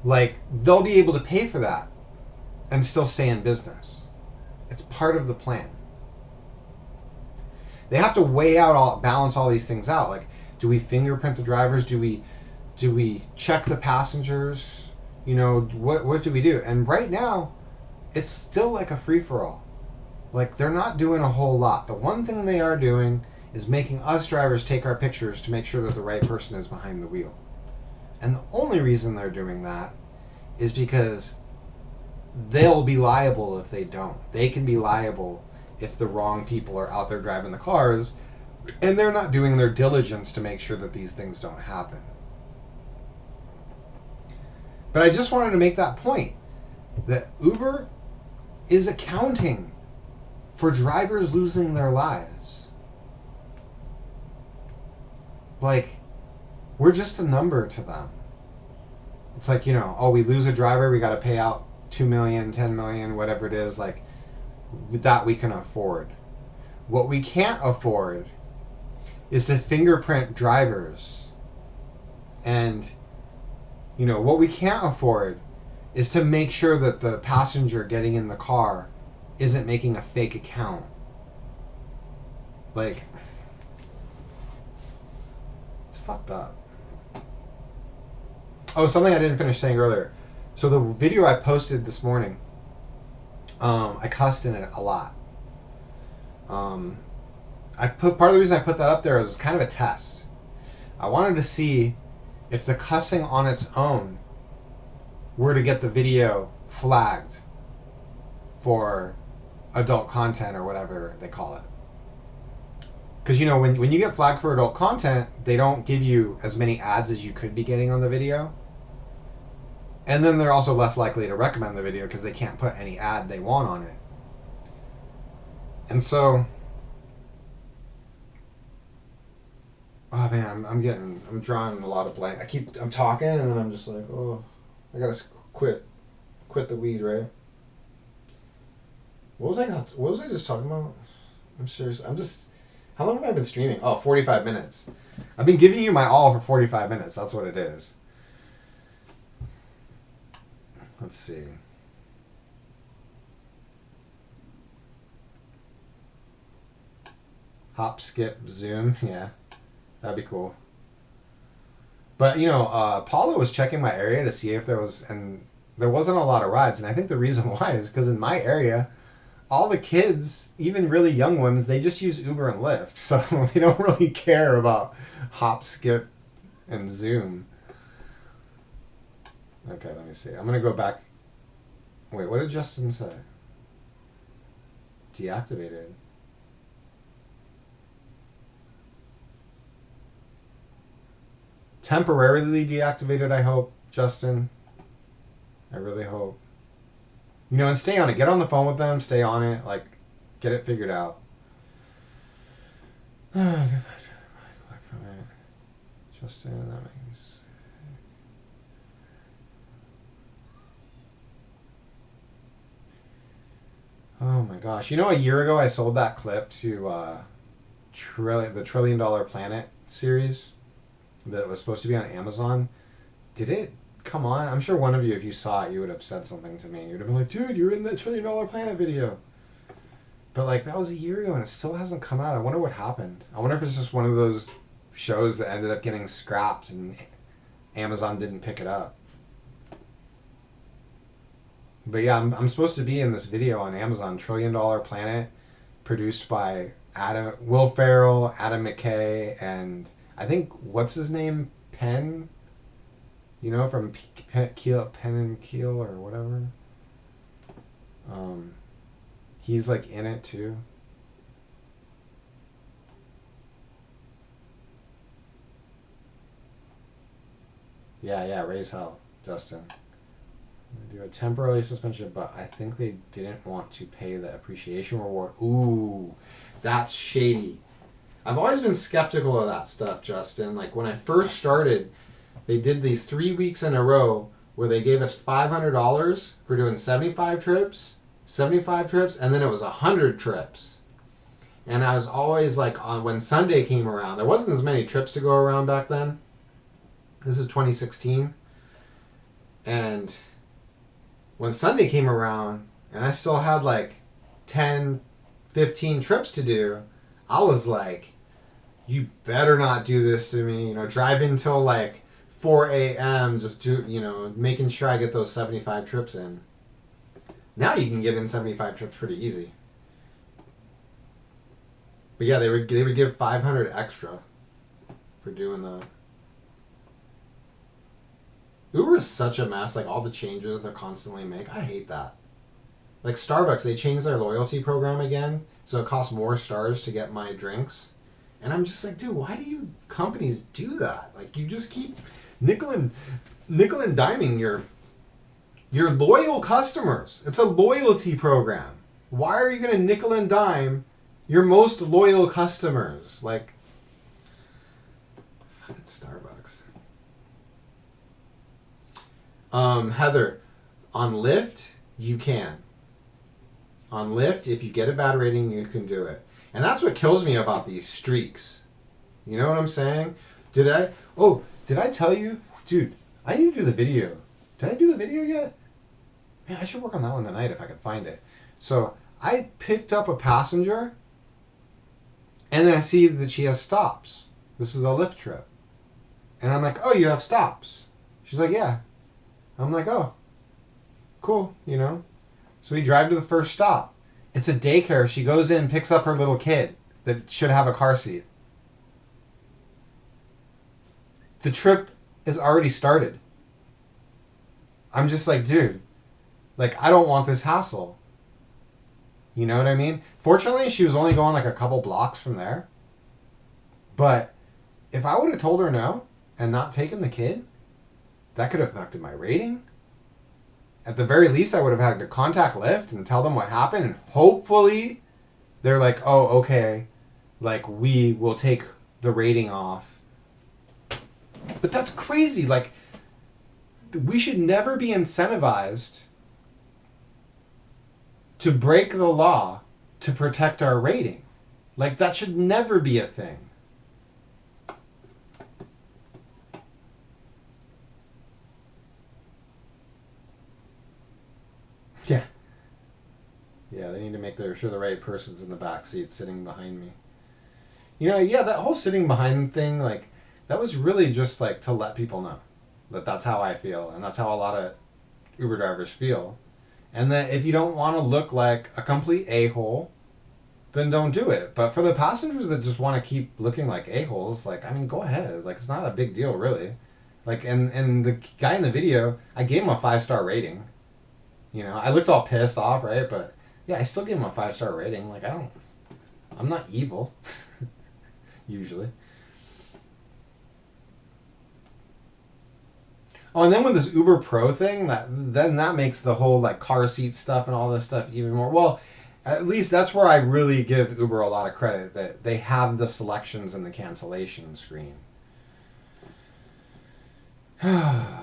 like, they'll be able to pay for that and still stay in business. It's part of the plan. They have to balance all these things out. Like, do we fingerprint the drivers? Do we check the passengers? What do we do? And right now, it's still like a free-for-all. Like, they're not doing a whole lot. The one thing they are doing is making us drivers take our pictures to make sure that the right person is behind the wheel. And the only reason they're doing that is because they'll be liable if they don't. They can be liable if the wrong people are out there driving the cars and they're not doing their diligence to make sure that these things don't happen. But I just wanted to make that point that Uber is accounting for drivers losing their lives. Like, we're just a number to them. It's like, oh, we lose a driver, we got to pay out 2 million, 10 million, whatever it is. Like, that we can afford. What we can't afford is to fingerprint drivers. And, what we can't afford is to make sure that the passenger getting in the car isn't making a fake account. Like, it's fucked up. Oh, something I didn't finish saying earlier. So the video I posted this morning, I cussed in it a lot. Part of the reason I put that up there is kind of a test. I wanted to see if the cussing on its own were to get the video flagged for adult content or whatever they call it. Because, when you get flagged for adult content, they don't give you as many ads as you could be getting on the video. And then they're also less likely to recommend the video because they can't put any ad they want on it. And so, oh man, I'm drawing a lot of blank. I'm talking and then I'm just like, oh, I gotta quit the weed, right? What was I just talking about? I'm serious. How long have I been streaming? Oh, 45 minutes. I've been giving you my all for 45 minutes. That's what it is. Let's see. Hop, skip, zoom. Yeah, that'd be cool. But, Paula was checking my area to see if there wasn't a lot of rides. And I think the reason why is because in my area, all the kids, even really young ones, they just use Uber and Lyft. So they don't really care about hop, skip, and zoom. Okay, let me see. I'm going to go back. Wait, what did Justin say? Deactivated. Temporarily deactivated, I hope, Justin. I really hope. And stay on it. Get on the phone with them. Stay on it. Like, get it figured out. Justin, that makes... Oh my gosh. A year ago I sold that clip to the $1 Trillion Planet series that was supposed to be on Amazon. Did it come on? I'm sure one of you, if you saw it, you would have said something to me. You'd have been like, dude, you're in that $1 Trillion Planet video. But that was a year ago and it still hasn't come out. I wonder what happened. I wonder if it's just one of those shows that ended up getting scrapped and Amazon didn't pick it up. But yeah, I'm supposed to be in this video on Amazon, $1 Trillion Planet, produced by Will Ferrell, Adam McKay, and I think, what's his name? Penn? From Penn and Keel or whatever. He's in it too. Yeah, raise hell, Justin. Do a temporary suspension, but I think they didn't want to pay the appreciation reward. Ooh, that's shady. I've always been skeptical of that stuff, Justin. When I first started, they did these 3 weeks in a row where they gave us $500 for doing 75 trips, and then it was 100 trips. And I was always when Sunday came around, there wasn't as many trips to go around back then. This is 2016. And when Sunday came around and I still had 10, 15 trips to do, I was like, you better not do this to me. Driving till 4 a.m. just making sure I get those 75 trips in. Now you can get in 75 trips pretty easy. But yeah, they would give 500 extra for doing that. Uber is such a mess. All the changes they constantly make. I hate that. Like Starbucks, they changed their loyalty program again, so it costs more stars to get my drinks. And I'm just like, dude, why do you companies do that? Like, you just keep nickel and diming your loyal customers. It's a loyalty program. Why are you gonna nickel and dime your most loyal customers? Like, fucking Starbucks. Heather, on Lyft, you can. On Lyft, if you get a bad rating, you can do it. And that's what kills me about these streaks. You know what I'm saying? Did I tell you? Dude, I need to do the video. Did I do the video yet? Man, I should work on that one tonight if I can find it. So, I picked up a passenger, and then I see that she has stops. This is a Lyft trip. And I'm like, oh, you have stops? She's like, yeah. I'm like, oh, cool, you know? So we drive to the first stop. It's a daycare. She goes in, picks up her little kid that should have a car seat. The trip is already started. I'm just like, dude, like, I don't want this hassle. You know what I mean? Fortunately, she was only going like a couple blocks from there. But if I would have told her no and not taken the kid, that could have affected my rating. At the very least, I would have had to contact Lyft and tell them what happened, and hopefully they're like, oh, okay, like, we will take the rating off. But that's crazy. Like, we should never be incentivized to break the law to protect our rating. Like, that should never be a thing. Yeah. Yeah, they need to make sure the right person's in the back seat sitting behind me. You know, yeah, that whole sitting behind thing, like, that was really just, like, to let people know that that's how I feel, and that's how a lot of Uber drivers feel. And that if you don't want to look like a complete a-hole, then don't do it. But for the passengers that just want to keep looking like a-holes, like, I mean, go ahead. Like, it's not a big deal, really. Like, and the guy in the video, I gave him a 5-star rating. You know, I looked all pissed off, right? But yeah, I still gave him a 5-star rating. Like, I'm not evil. Usually. Oh, and then with this Uber Pro thing, then that makes the whole, like, car seat stuff and all this stuff even more. Well, at least that's where I really give Uber a lot of credit, that they have the selections in the cancellation screen. Yeah.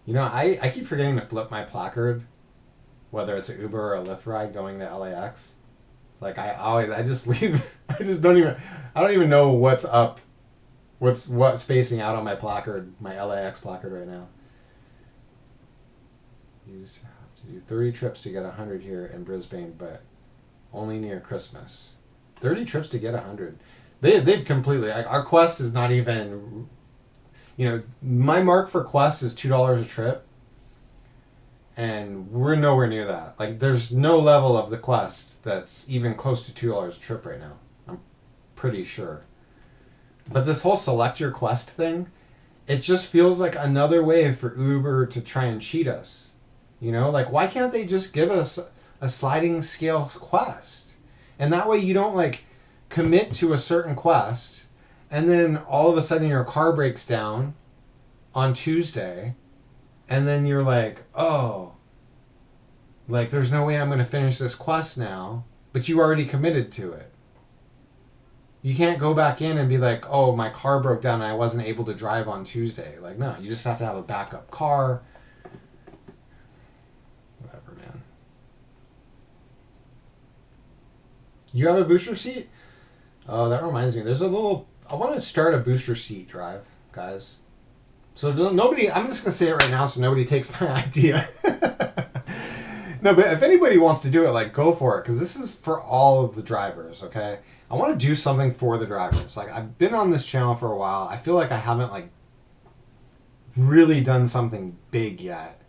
You know, I keep forgetting to flip my placard, whether it's an Uber or a Lyft ride going to LAX. Like, I just leave, I don't even know what's up, what's facing out on my placard, my LAX placard right now. You used to have to do 30 trips to get 100 here in Brisbane, but only near Christmas. 30 trips to get 100. They've completely, like, our Quest is not even, you know, my mark for Quest is $2 a trip, and we're nowhere near that. Like, there's no level of the Quest that's even close to $2 a trip right now. I'm pretty sure. But this whole select your Quest thing, it just feels like another way for Uber to try and cheat us. You know, like, why can't they just give us a sliding scale Quest? And that way you don't, like, commit to a certain Quest, and then all of a sudden your car breaks down on Tuesday, and then you're like, oh, like, there's no way I'm going to finish this Quest now, but you already committed to it. You can't go back in and be like, oh, my car broke down and I wasn't able to drive on Tuesday. Like, no, you just have to have a backup car. Whatever, man. You have a booster seat? Oh, that reminds me. I want to start a booster seat drive, guys. So nobody, I'm just going to say it right now so nobody takes my idea. No, but if anybody wants to do it, like, go for it, because this is for all of the drivers, okay? I want to do something for the drivers. Like, I've been on this channel for a while. I feel like I haven't, like, really done something big yet,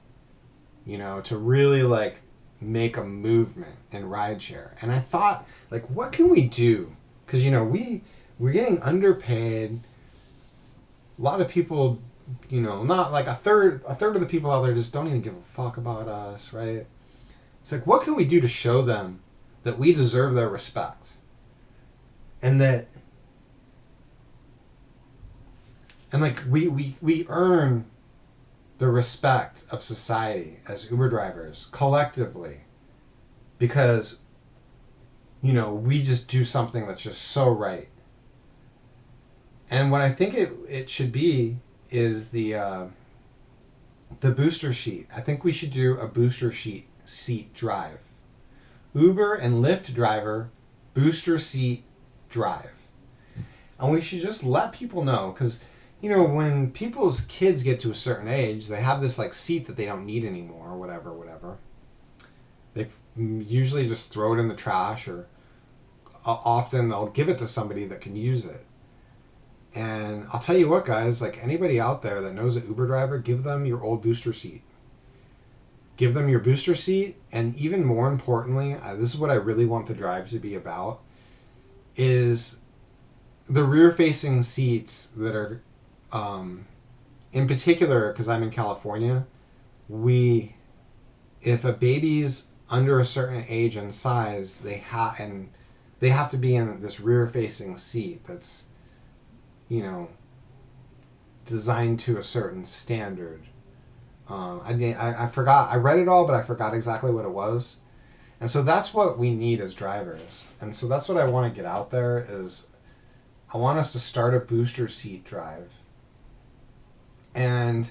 you know, to really, like, make a movement in rideshare. And I thought, like, what can we do? Because, you know, we're getting underpaid. A lot of people, you know, not like a third of the people out there just don't even give a fuck about us, right? It's like, what can we do to show them that we deserve their respect? And that, and like, we earn the respect of society as Uber drivers collectively because, you know, we just do something that's just so right. And what I think it should be is the booster sheet. I think we should do a booster seat drive. Uber and Lyft driver booster seat drive. And we should just let people know, because, you know, when people's kids get to a certain age, they have this like seat that they don't need anymore or whatever. They usually just throw it in the trash, or often they'll give it to somebody that can use it. And I'll tell you what, guys, like, anybody out there that knows an Uber driver, give them your old booster seat. Give them your booster seat, and even more importantly, this is what I really want the drive to be about, is the rear-facing seats that are, in particular, because I'm in California, if a baby's under a certain age and size, they have to be in this rear-facing seat that's, you know, designed to a certain standard. I forgot. I read it all, but I forgot exactly what it was. And so that's what we need as drivers. And so that's what I want to get out there is I want us to start a booster seat drive. And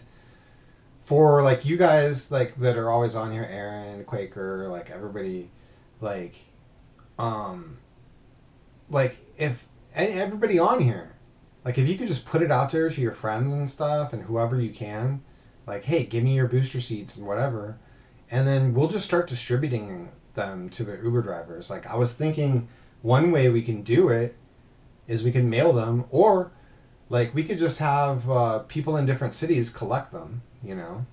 for like you guys like that are always on here, Aaron, Quaker, like everybody, like if everybody on here, like if you could just put it out there to your friends and stuff and whoever you can, like, hey, give me your booster seats and whatever, and then we'll just start distributing them to the Uber drivers. Like, I was thinking one way we can do it is we can mail them, or like we could just have people in different cities collect them, you know?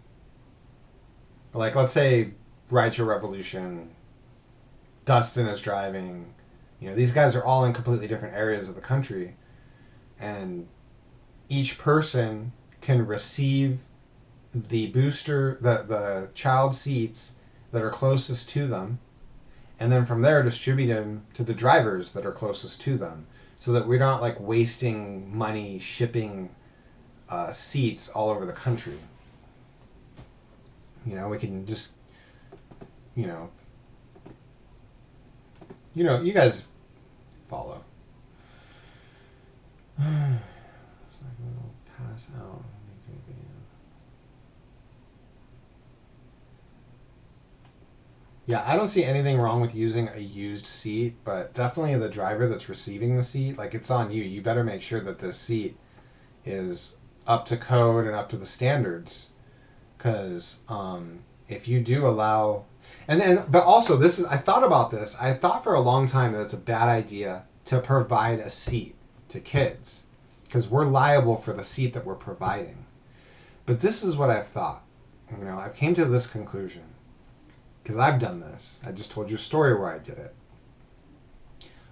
Like, let's say Rideshare Revolution, Dustin is driving, you know, these guys are all in completely different areas of the country, and each person can receive the child seats that are closest to them, and then from there distribute them to the drivers that are closest to them, so that we're not like wasting money shipping seats all over the country. You know, we can just, you know, you guys follow. So I can pass out. Yeah, I don't see anything wrong with using a used seat, but definitely the driver that's receiving the seat, like, it's on you. You better make sure that this seat is up to code and up to the standards, because if you do allow, but also I thought about this. I thought for a long time that it's a bad idea to provide a seat to kids, because we're liable for the seat that we're providing. But this is what I've thought. You know, I've came to this conclusion. Because I've done this. I just told you a story where I did it.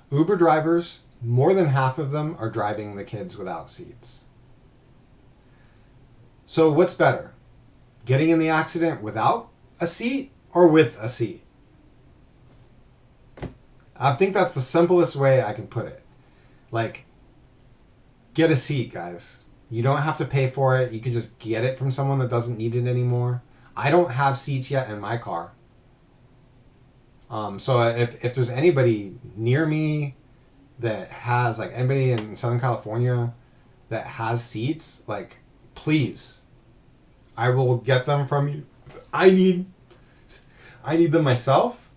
Uber drivers, more than half of them are driving the kids without seats. So what's better? Getting in the accident without a seat or with a seat? I think that's the simplest way I can put it. Like, get a seat, guys. You don't have to pay for it. You can just get it from someone that doesn't need it anymore. I don't have seats yet in my car. So if there's anybody near me that has, like, anybody in Southern California that has seats, like, please, I will get them from you. I need them myself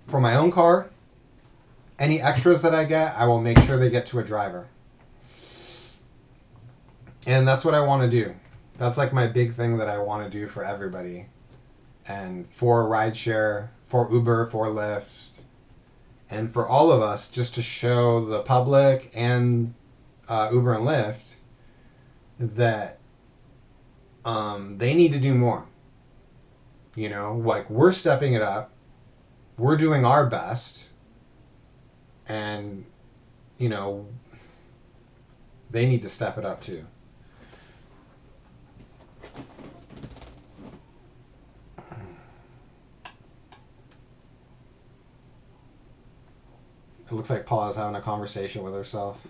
for my own car. Any extras that I get, I will make sure they get to a driver. And that's what I want to do. That's like my big thing that I want to do for everybody. And for rideshare, for Uber, for Lyft, and for all of us, just to show the public and Uber and Lyft that they need to do more. You know, like, we're stepping it up. we're doing our best, and you know, they need to step it up too. It looks like Paula's having a conversation with herself.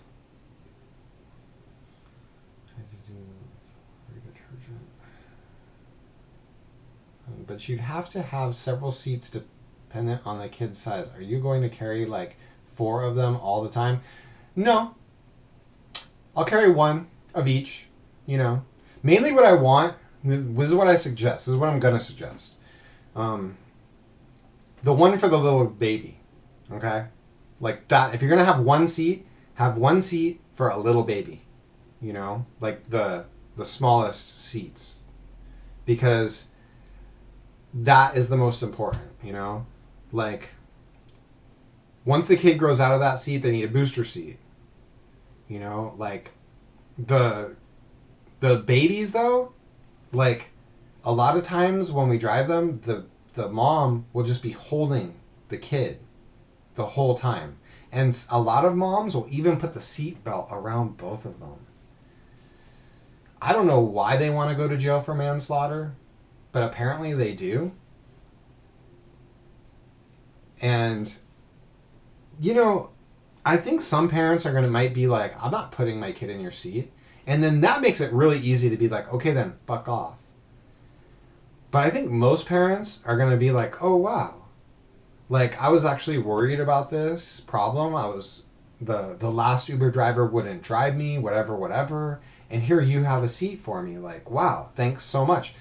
But you'd have to have several seats dependent on the kid's size. Are you going to carry like 4 of them all the time? No. I'll carry 1 of each, you know. Mainly what I want, this is what I suggest. This is what I'm going to suggest. The one for the little baby, okay? Like that, if you're going to have 1 seat, have 1 seat for a little baby, you know? Like the smallest seats. Because that is the most important, you know? Like, once the kid grows out of that seat, they need a booster seat. You know? Like, the babies, though, like, a lot of times when we drive them, the mom will just be holding the kid the whole time. And a lot of moms will even put the seat belt around both of them. I don't know why they want to go to jail for manslaughter, but apparently they do. And, you know, I think some parents might be like, I'm not putting my kid in your seat. And then that makes it really easy to be like, okay, then fuck off. But I think most parents are going to be like, oh, wow. Like, I was actually worried about this problem. The last Uber driver wouldn't drive me, whatever. And here you have a seat for me. Like, wow, thanks so much.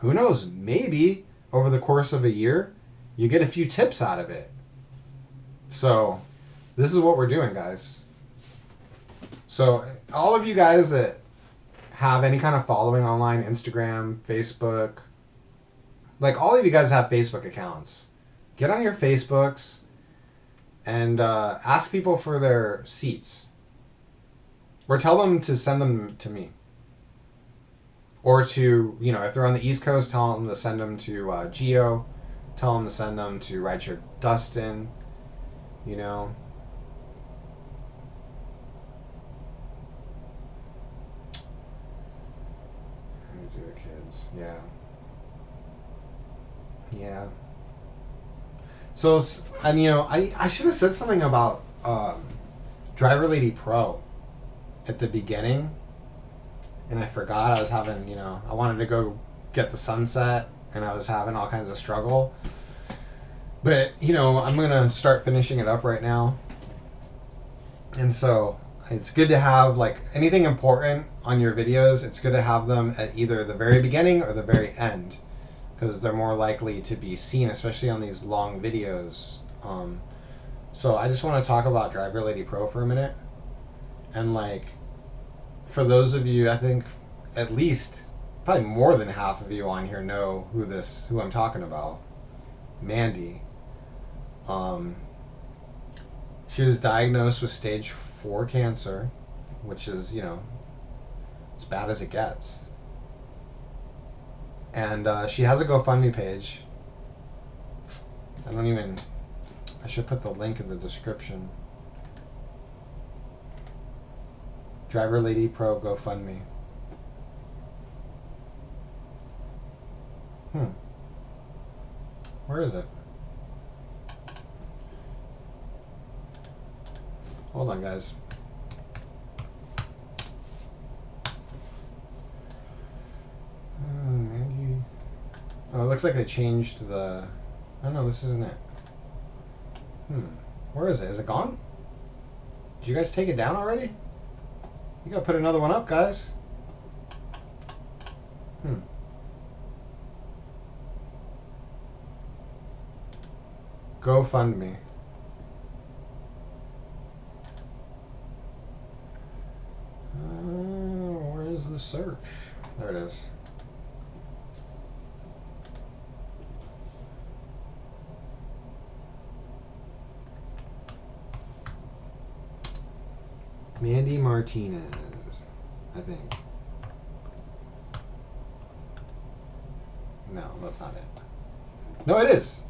Who knows? Maybe over the course of a year, you get a few tips out of it. So, this is what we're doing, guys. So, all of you guys that have any kind of following online, Instagram, Facebook, like all of you guys have Facebook accounts. Get on your Facebooks and ask people for their seats. Or tell them to send them to me. Or to, you know, if they're on the East Coast, tell them to send them to Geo. Tell them to send them to Rideshare Dustin. You know. How do the kids? Yeah. Yeah. So, and you know, I should have said something about Driver Lady Pro at the beginning. And I forgot. I was having, you know, I wanted to go get the sunset, and I was having all kinds of struggle. But, you know, I'm going to start finishing it up right now. And so it's good to have, like, anything important on your videos, it's good to have them at either the very beginning or the very end, because they're more likely to be seen, especially on these long videos. So I just want to talk about Driver Lady Pro for a minute. And, like, for those of you, I think at least probably more than half of you on here know who I'm talking about. Mandy. She was diagnosed with stage 4 cancer, which is, you know, as bad as it gets. And she has a GoFundMe page. I should put the link in the description. Driver Lady Pro GoFundMe. Where is it? Hold on, guys. Mandy. Oh, it looks like they changed the... Oh, no, this isn't it. Where is it? Is it gone? Did you guys take it down already? You gotta put another one up, guys. GoFundMe. Where is the search? There it is. Mandy Martinez, I think. No, that's not it. No, it is.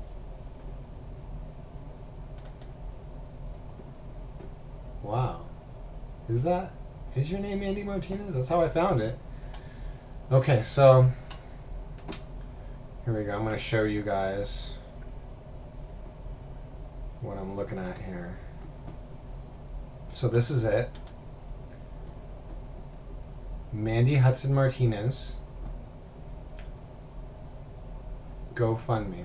Is your name Mandy Martinez? That's how I found it. Okay, so here we go. I'm going to show you guys what I'm looking at here. So this is it. Mandy Hudson Martinez. GoFundMe.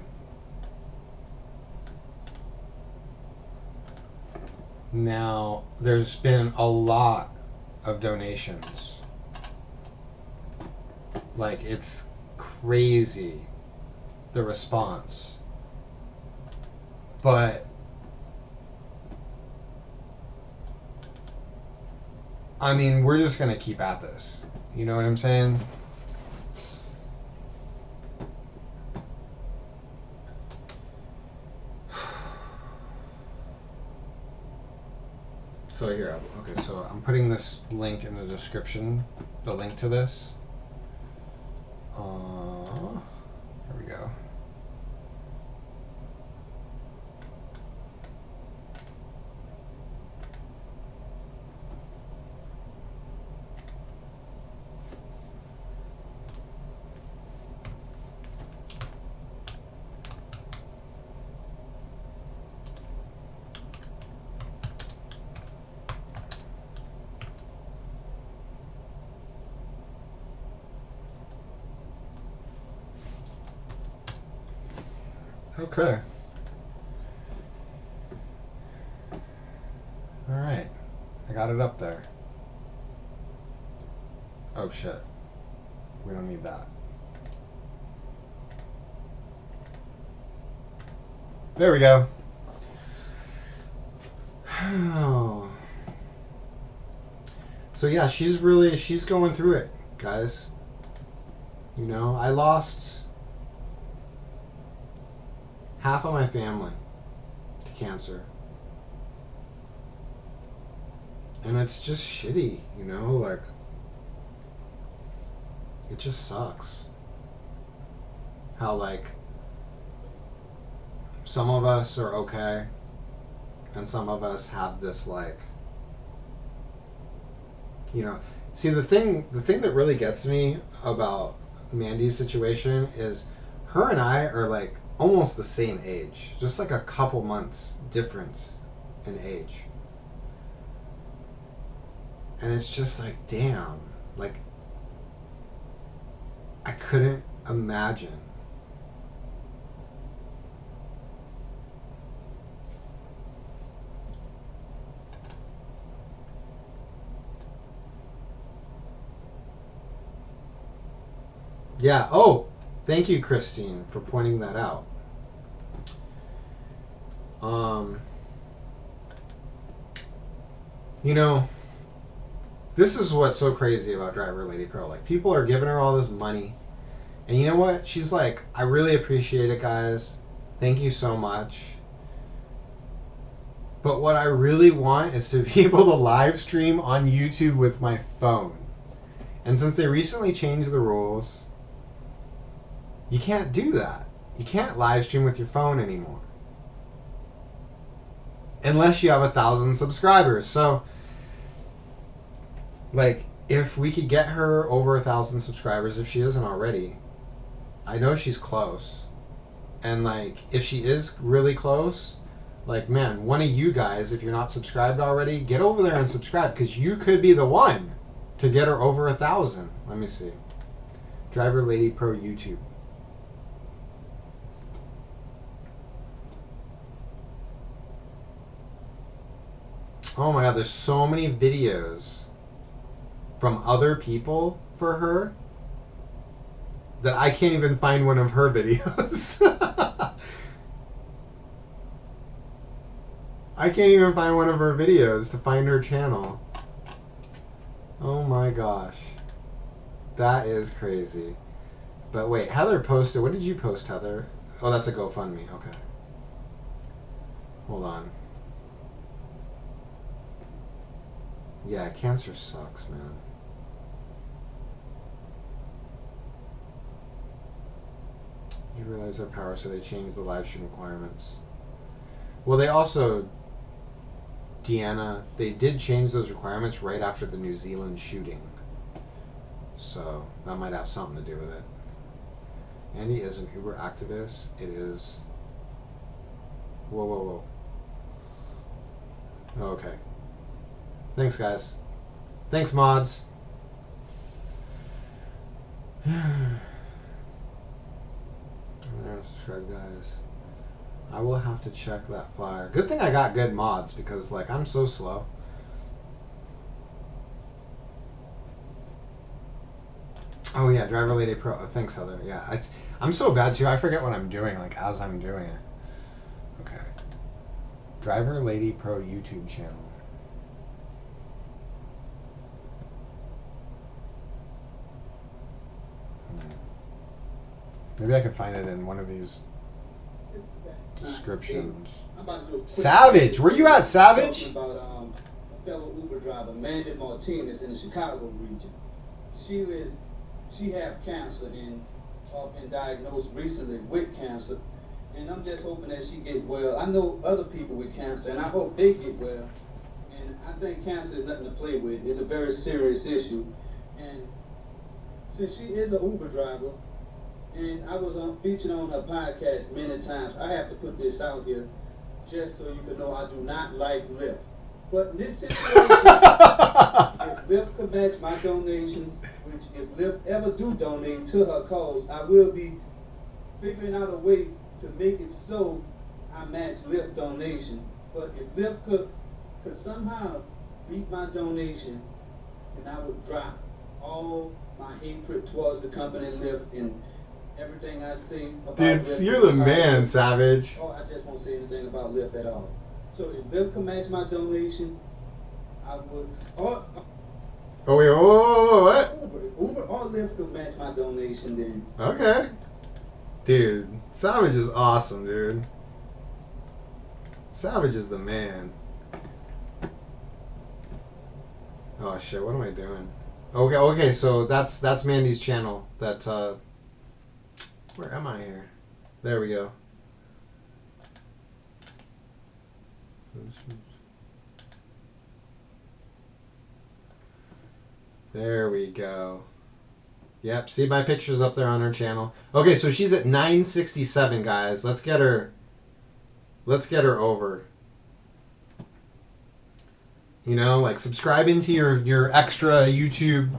Now, there's been a lot of donations. Like, it's crazy, the response. But I mean, we're just gonna keep at this. You know what I'm saying? So here, okay, so I'm putting this link in the description, the link to this. Here we go. Okay. All right. I got it up there. Oh shit. We don't need that. There we go. So yeah, she's going through it, guys. You know, I lost half of my family to cancer. And it's just shitty, you know, like, it just sucks. How, like, some of us are okay, and some of us have this, like, you know, see, the thing that really gets me about Mandy's situation is her and I are, like, almost the same age, just like a couple months difference in age. And it's just like, damn, like, I couldn't imagine. Yeah, oh, thank you, Christine, for pointing that out. You know, this is what's so crazy about Driver Lady Pro. Like, people are giving her all this money. And you know what? She's like, I really appreciate it, guys. Thank you so much. But what I really want is to be able to live stream on YouTube with my phone. And since they recently changed the rules, you can't do that. You can't live stream with your phone anymore. Unless you have 1,000 subscribers. So, like, if we could get her over 1,000 subscribers, if she isn't already, I know she's close. And, like, if she is really close, like, man, one of you guys, if you're not subscribed already, get over there and subscribe, because you could be the one to get her over 1,000. Let me see. Driver Lady Pro YouTube. Oh my god, there's so many videos from other people for her that I can't even find one of her videos. I can't even find one of her videos to find her channel. Oh my gosh. That is crazy. But wait, Heather posted, what did you post, Heather? Oh, that's a GoFundMe, okay. Hold on. Yeah, cancer sucks, man. You realize their power, so they changed the live stream requirements. Well, they also Deanna, they did change those requirements right after the New Zealand shooting. So that might have something to do with it. Andy is an Uber activist. It is. Whoa, whoa, whoa. Okay. Thanks, guys. Thanks, mods. Subscribe, guys. I will have to check that flyer. Good thing I got good mods because, like, I'm so slow. Oh yeah, Driver Lady Pro. Thanks, Heather. Yeah, I'm so bad too. I forget what I'm doing, like as I'm doing it. Okay. Driver Lady Pro YouTube channel. Maybe I can find it in one of these descriptions. Savage, where you at, Savage? About a fellow Uber driver, Mandy Martinez, in the Chicago region. She had cancer and been diagnosed recently with cancer, and I'm just hoping that she get well. I know other people with cancer, and I hope they get well. And I think cancer is nothing to play with. It's a very serious issue, and since she is an Uber driver, and I was featured on her podcast many times, I have to put this out here just so you can know I do not like Lyft. But in this situation, if Lyft could match my donations, which if Lyft ever do donate to her cause, I will be figuring out a way to make it so I match Lyft donation. But if Lyft could somehow beat my donation, then I would drop all my hatred towards the company Lyft and everything I say about Dude, Lyft. you're the man, Savage. Oh, I just won't say anything about Lyft at all. So if Lyft can match my donation, I would. Oh wait, whoa, what? Uber or Lyft could match my donation, then. Okay. Dude, Savage is awesome, dude. Savage is the man. Oh shit, what am I doing? Okay, so that's Mandy's channel. That where am I here? There we go. There we go. Yep, see my pictures up there on her channel. Okay, so she's at 967, guys. Let's get her over. You know, like subscribing to your extra YouTube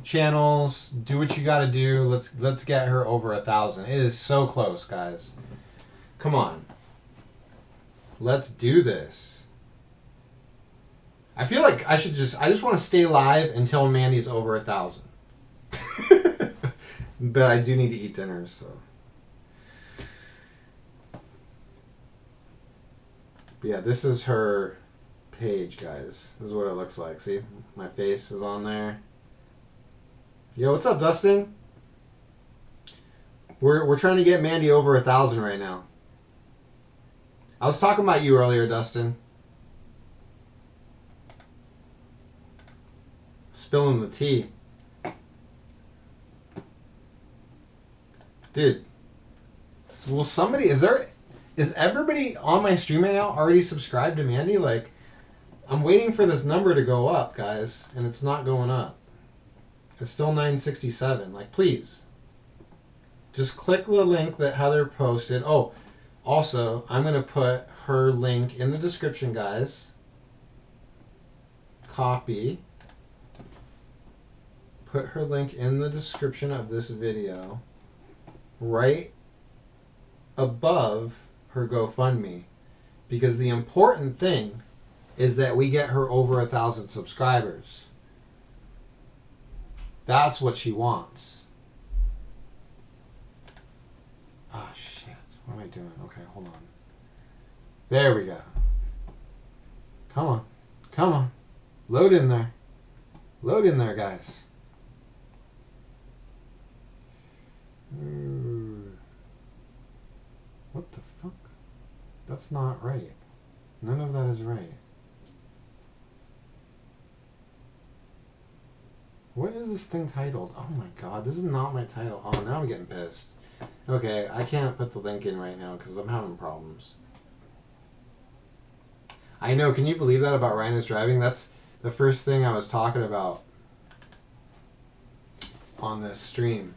channels. Do what you got to do. Let's get her over 1,000. It is so close, guys. Come on. Let's do this. I feel like I just want to stay live until Mandy's over 1,000. But I do need to eat dinner, so. But yeah, this is her page, guys. This is what it looks like. See, my face is on there. Yo, what's up, Dustin? We're trying to get Mandy over 1,000 right now. I was talking about you earlier, Dustin. Spilling the tea. Dude. Will somebody... Is everybody on my stream right now already subscribed to Mandy? Like, I'm waiting for this number to go up, guys. And it's not going up. It's still 967. Like, please. Just click the link that Heather posted. Oh, also, I'm going to put her link in the description, guys. Copy. Put her link in the description of this video. Right above her GoFundMe. Because the important thing is that we get her over 1,000 subscribers. That's what she wants. Ah, shit. What am I doing? Okay, hold on. There we go. Come on. Come on. Load in there. Load in there, guys. What the fuck? That's not right. None of that is right. What is this thing titled? Oh my god, this is not my title. Oh, now I'm getting pissed. Okay, I can't put the link in right now because I'm having problems. I know. Can you believe that about Ryan is driving? That's the first thing I was talking about on this stream.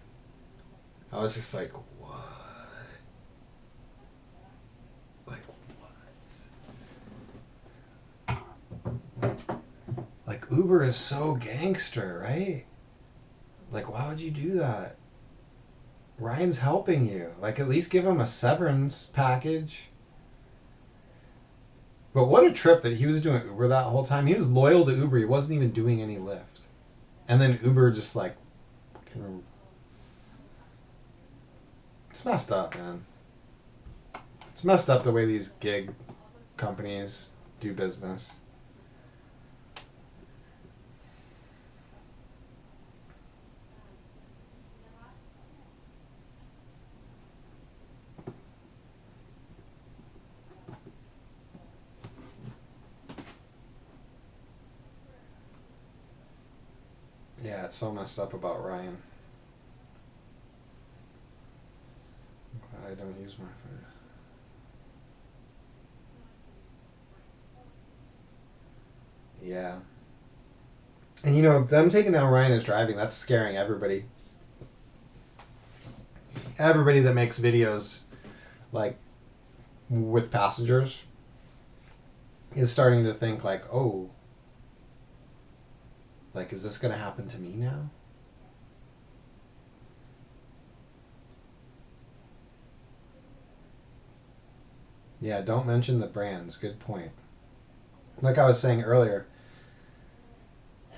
I was just like, what? Like, what? Like, Uber is so gangster, right? Like, why would you do that? Ryan's helping you. Like, at least give him a severance package. But what a trip that he was doing Uber that whole time. He was loyal to Uber. He wasn't even doing any Lyft. And then Uber just like... It's messed up, man. It's messed up the way these gig companies do business. Yeah, it's so messed up about Ryan. I'm glad I don't use my phone. Yeah. And you know, them taking down Ryan is driving, that's scaring everybody. Everybody that makes videos like with passengers is starting to think like, oh, like, is this going to happen to me now? Yeah, don't mention the brands. Good point. Like I was saying earlier,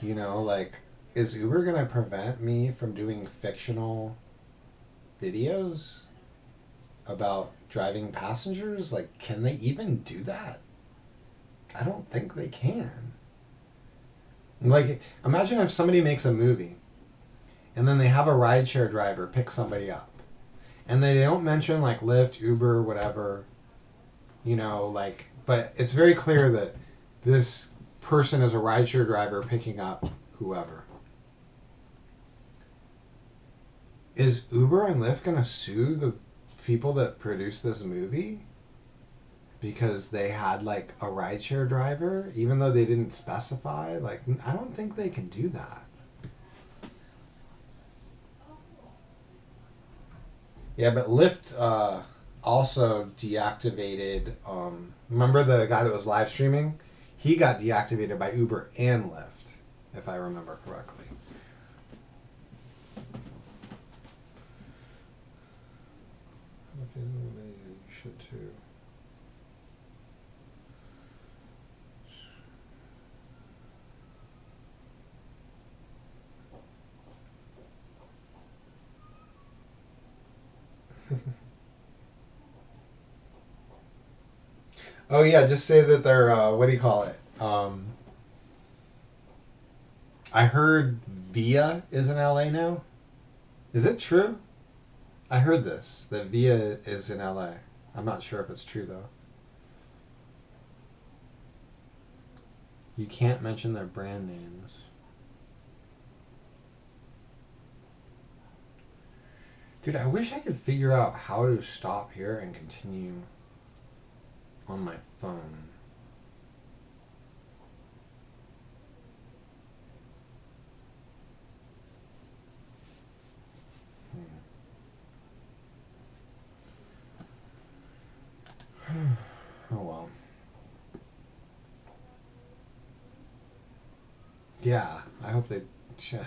you know, like, is Uber going to prevent me from doing fictional videos about driving passengers? Like, can they even do that? I don't think they can. Like, imagine if somebody makes a movie and then they have a rideshare driver pick somebody up and they don't mention like Lyft, Uber, whatever, you know, like, but it's very clear that this person is a rideshare driver picking up whoever. Is Uber and Lyft going to sue the people that produced this movie? Because they had like a rideshare driver, even though they didn't specify. Like, I don't think they can do that. Yeah, but Lyft also deactivated. Remember the guy that was live streaming? He got deactivated by Uber and Lyft, if I remember correctly. You should too. Oh yeah, just say that they're what do you call it? I heard Via is in LA now. Is it true? I heard this that Via is in LA. I'm not sure if it's true though. You can't mention their brand names. Dude, I wish I could figure out how to stop here and continue on my phone. Oh well. Yeah, I hope they. Yeah,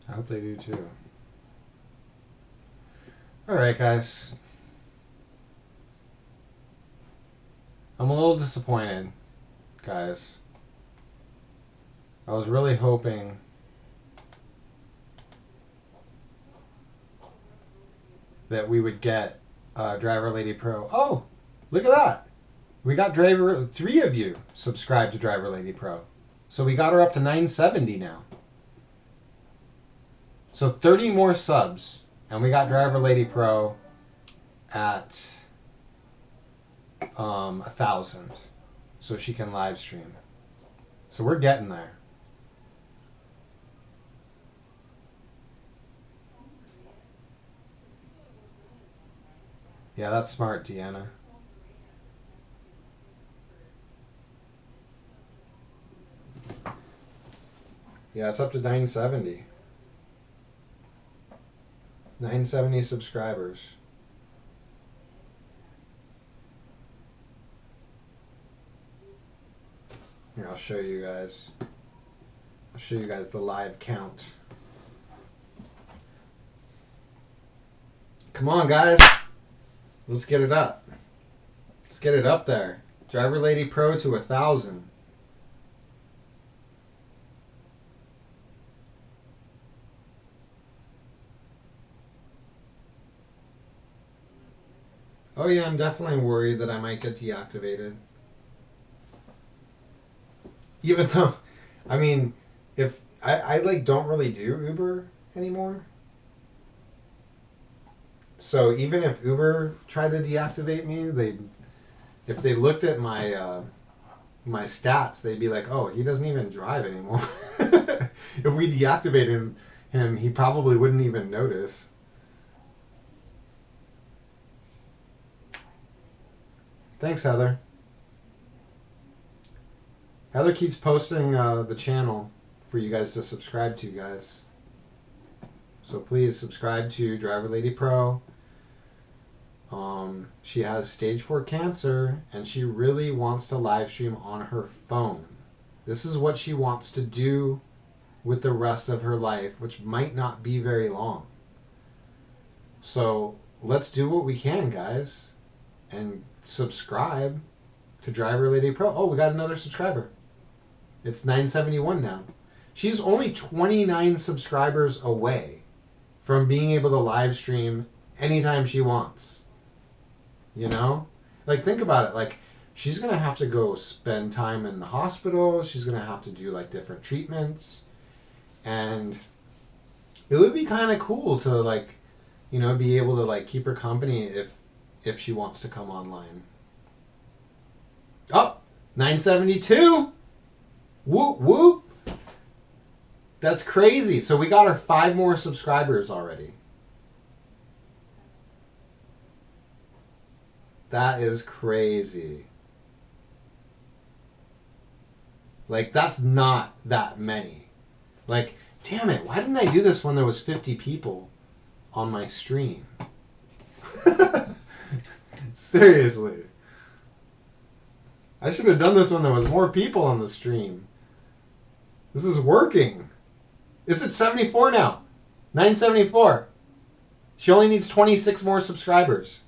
I hope they do too. All right, guys. I'm a little disappointed, guys. I was really hoping that we would get Driver Lady Pro. Oh, look at that. We got 3 of you subscribed to Driver Lady Pro. So we got her up to 970 now. So 30 more subs, and we got Driver Lady Pro at 1,000. So she can live stream. So we're getting there. Yeah, that's smart, Deanna. Yeah, it's up to 970. 970 subscribers. Here, I'll show you guys. I'll show you guys the live count. Come on, guys. Let's get it up. Let's get it up there. Driver Lady Pro to 1,000. Oh yeah, I'm definitely worried that I might get deactivated. Even though, I mean, if I like don't really do Uber anymore. So even if Uber tried to deactivate me, if they looked at my my stats, they'd be like, "Oh, he doesn't even drive anymore." If we deactivated him, he probably wouldn't even notice. Thanks, Heather. Heather keeps posting the channel for you guys to subscribe to, guys. So please subscribe to Driver Lady Pro. She has stage 4 cancer, and she really wants to live stream on her phone. This is what she wants to do with the rest of her life, which might not be very long. So let's do what we can, guys, and subscribe to Driver Lady Pro. Oh, we got another subscriber. It's 971 now. She's only 29 subscribers away from being able to live stream anytime she wants. You know? Like, think about it. Like, she's going to have to go spend time in the hospital. She's going to have to do, like, different treatments. And it would be kind of cool to, like, you know, be able to, like, keep her company if she wants to come online. Oh, 972. Whoop, whoop. That's crazy. So we got her 5 more subscribers already. That is crazy. Like, that's not that many. Like, damn it, why didn't I do this when there was 50 people on my stream? Seriously. I should have done this when there was more people on the stream. This is working. It's at 74 now. 974. She only needs 26 more subscribers.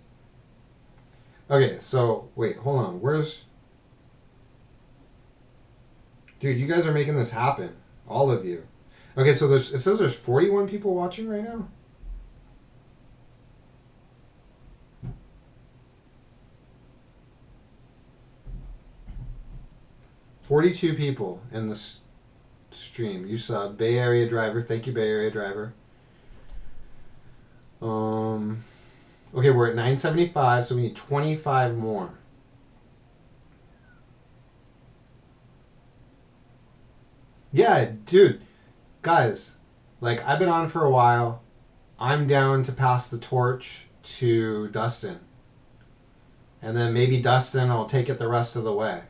Okay, so, wait, hold on. Where's... Dude, you guys are making this happen. All of you. Okay, so it says there's 41 people watching right now? $42 people in this stream. You sub. Bay Area Driver. Thank you, Bay Area Driver. Okay, we're at 975, so we need 25 more. Yeah, dude. Guys, like, I've been on for a while. I'm down to pass the torch to Dustin. And then maybe Dustin will take it the rest of the way.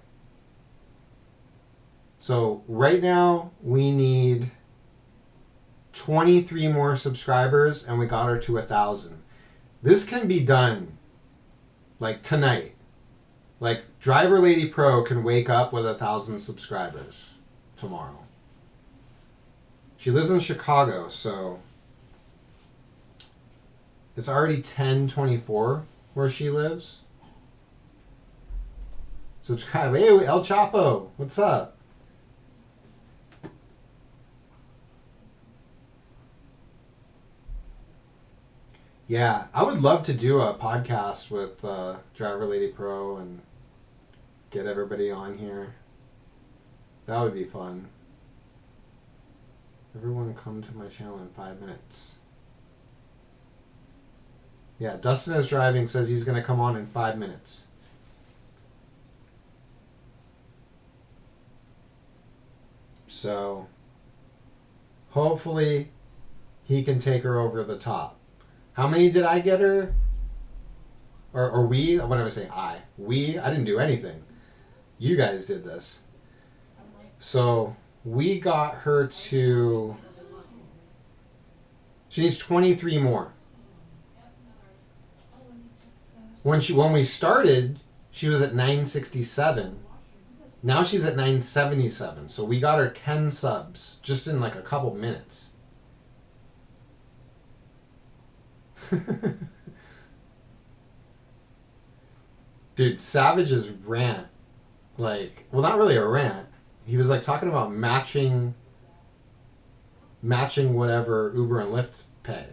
So right now we need 23 more subscribers, and we got her to 1,000. This can be done like tonight. Like, Driver Lady Pro can wake up with 1,000 subscribers tomorrow. She lives in Chicago, so it's already 10:24 where she lives. Subscribe. Hey, El Chapo, what's up? Yeah, I would love to do a podcast with Driver Lady Pro and get everybody on here. That would be fun. Everyone come to my channel in 5 minutes. Yeah, Dustin is driving, says he's going to come on in 5 minutes. So, hopefully, he can take her over the top. How many did I get her? Or we? Whenever I say I. We? I didn't do anything. You guys did this. So, We got her to. She needs 23 more. When we started, she was at 967. Now she's at 977. So we got her 10 subs just in like a couple minutes. Dude, Savage's rant, like, well, not really a rant. He was like talking about matching whatever Uber and Lyft pay.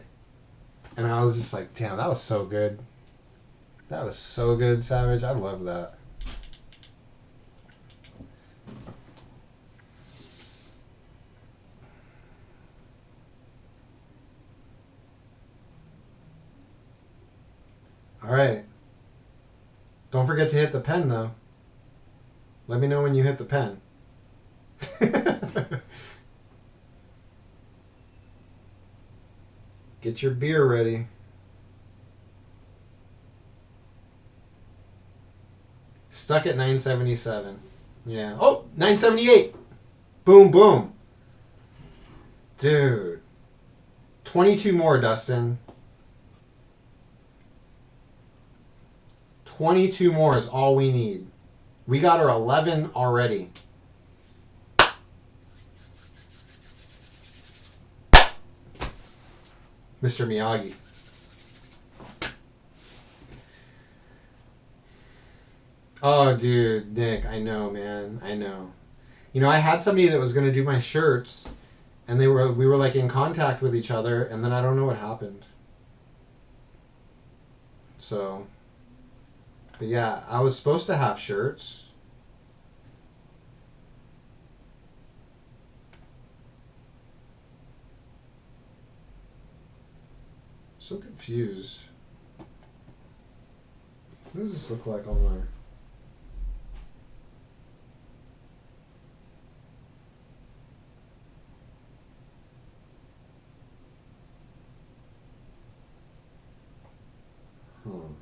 And I was just like, damn, that was so good. That was so good, Savage. I love that. All right. Don't forget to hit the pen, though. Let me know when you hit the pen. Get your beer ready. Stuck at 977. Yeah. Oh, 978. Boom, boom. Dude. 22 more, Dustin. 22 more is all we need. We got her 11 already. Mr. Miyagi. Oh, dude, Nick, I know, man. I know. You know, I had somebody that was going to do my shirts, and we were like in contact with each other, and then I don't know what happened. So, but yeah, I was supposed to have shirts. So confused. What does this look like on my... Hmm.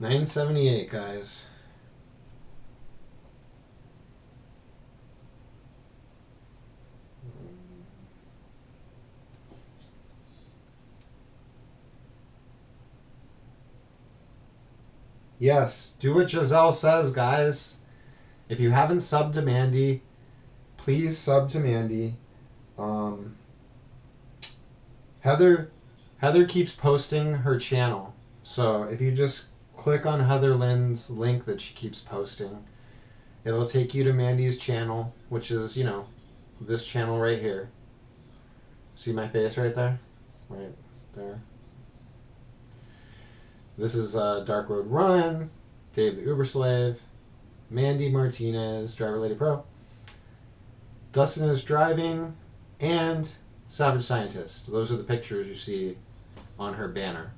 978, guys. Yes, do what Giselle says, guys. If you haven't subbed to Mandy, please sub to Mandy. Heather keeps posting her channel. So if you just click on Heather Lynn's link that she keeps posting, it'll take you to Mandy's channel, which is, you know, this channel right here. See my face right there? Right there. This is Dark Road Run, Dave the Uber Slave, Mandy Martinez, Driver Lady Pro, Dustin is Driving, and Savage Scientist. Those are the pictures you see on her banner.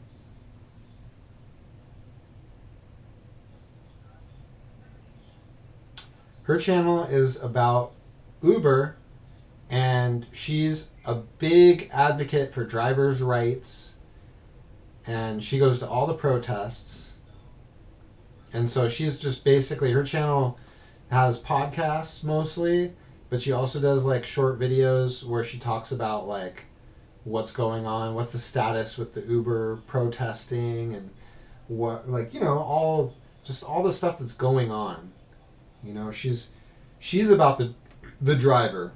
Her channel is about Uber, and she's a big advocate for drivers' rights. And she goes to all the protests. And so she's just basically, her channel has podcasts mostly, but she also does like short videos where she talks about like what's going on, what's the status with the Uber protesting, and what, like, you know, all the stuff that's going on. You know, she's about the driver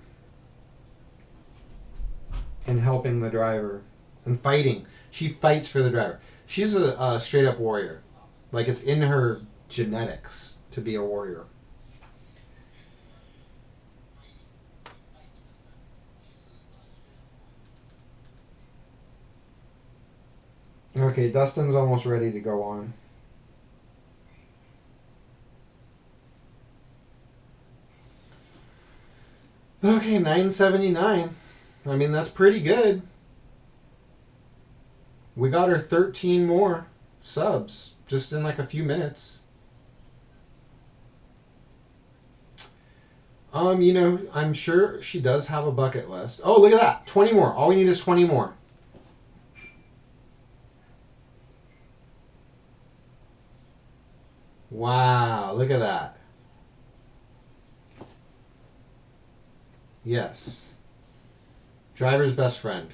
and helping the driver and fighting. She fights for the driver. She's a straight up warrior. Like, it's in her genetics to be a warrior. Okay, Dustin's almost ready to go on. Okay, 979. I mean, that's pretty good. We got her 13 more subs just in like a few minutes. You know, I'm sure she does have a bucket list. Oh, look at that. 20 more. All we need is 20 more. Wow, look at that. Yes. Driver's best friend.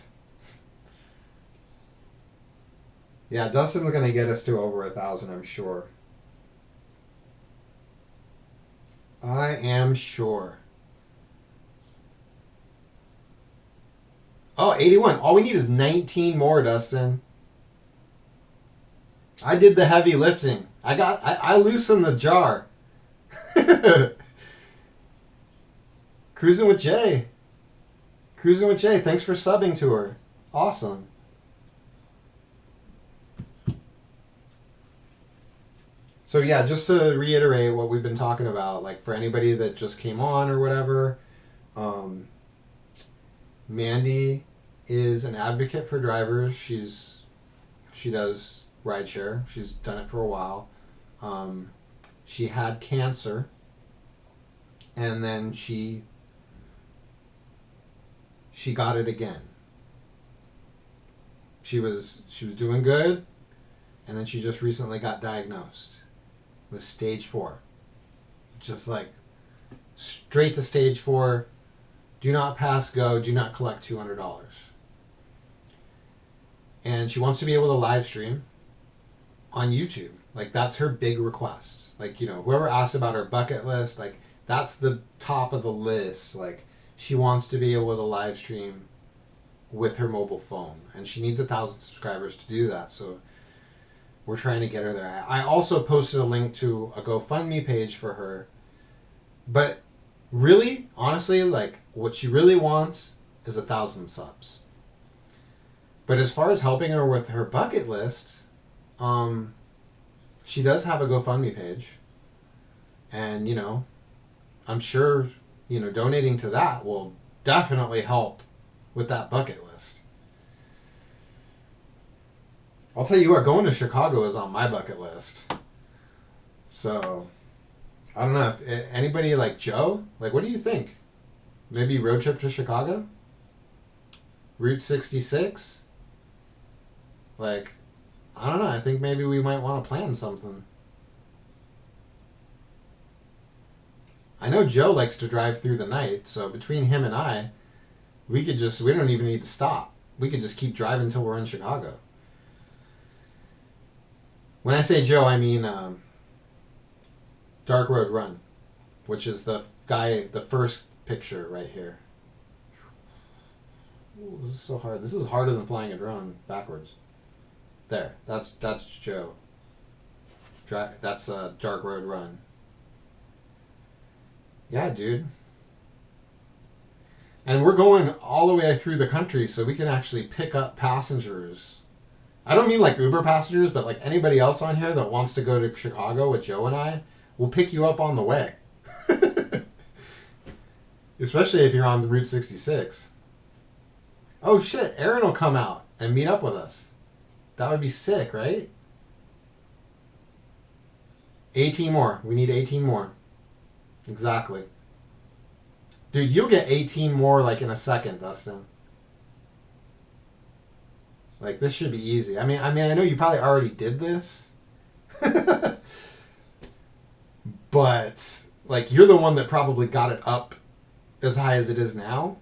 Yeah, Dustin's gonna get us to over 1,000, I'm sure. I am sure. Oh, 81. All we need is 19 more, Dustin. I did the heavy lifting. I loosened the jar. Cruising with Jay. Cruising with Jay. Thanks for subbing to her. Awesome. So yeah, just to reiterate what we've been talking about, like for anybody that just came on or whatever, Mandy is an advocate for drivers. She does rideshare. She's done it for a while. She had cancer, and then she got it again. She was doing good, and then she just recently got diagnosed with stage 4. Just like straight to stage 4. Do not pass go. Do not collect $200. And she wants to be able to live stream on YouTube. Like, that's her big request. Like, you know, whoever asked about her bucket list, like, that's the top of the list. Like, she wants to be able to live stream with her mobile phone. And she needs 1,000 subscribers to do that. So we're trying to get her there. I also posted a link to a GoFundMe page for her. But really, honestly, like, what she really wants is 1,000 subs. But as far as helping her with her bucket list, she does have a GoFundMe page. And, you know, I'm sure, you know, donating to that will definitely help with that bucket list. I'll tell you what, going to Chicago is on my bucket list. So, I don't know, if anybody like Joe, like, what do you think? Maybe road trip to Chicago? Route 66? Like, I don't know, I think maybe we might want to plan something. I know Joe likes to drive through the night, so between him and I, we don't even need to stop. We could just keep driving until we're in Chicago. When I say Joe, I mean Dark Road Run, which is the first picture right here. Ooh, this is so hard. This is harder than flying a drone backwards. There, that's Joe. That's Dark Road Run. Yeah, dude. And we're going all the way through the country, so we can actually pick up passengers. I don't mean like Uber passengers, but like anybody else on here that wants to go to Chicago with Joe and I, we'll pick you up on the way. Especially if you're on the Route 66. Oh shit, Aaron will come out and meet up with us. That would be sick, right? 18 more. We need 18 more. Exactly. Dude, you'll get 18 more like in a second, Dustin. Like, this should be easy. I mean, I know you probably already did this. But, like, you're the one that probably got it up as high as it is now.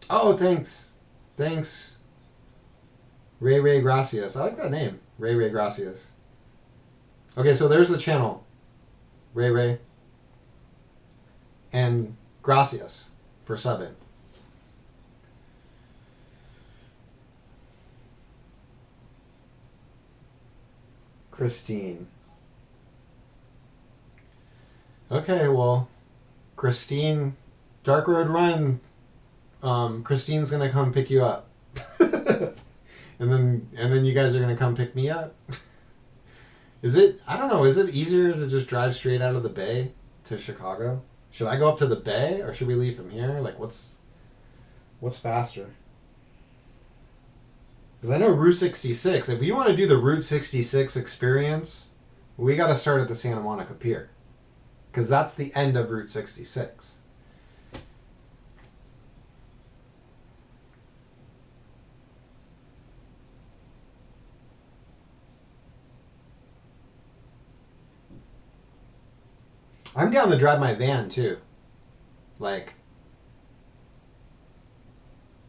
Oh, thanks. Thanks. Ray Gracias. I like that name. Ray Gracias. Okay, so there's the channel. Ray. And Gracias for subbing. Christine. Okay, well, Christine, Dark Road Run, Christine's gonna come pick you up. and then you guys are gonna come pick me up. I don't know, is it easier to just drive straight out of the Bay to Chicago? Should I go up to the Bay or should we leave from here? Like, what's faster? Because I know Route 66, if you want to do the Route 66 experience, we got to start at the Santa Monica Pier. Because that's the end of Route 66. I'm down to drive my van too. Like,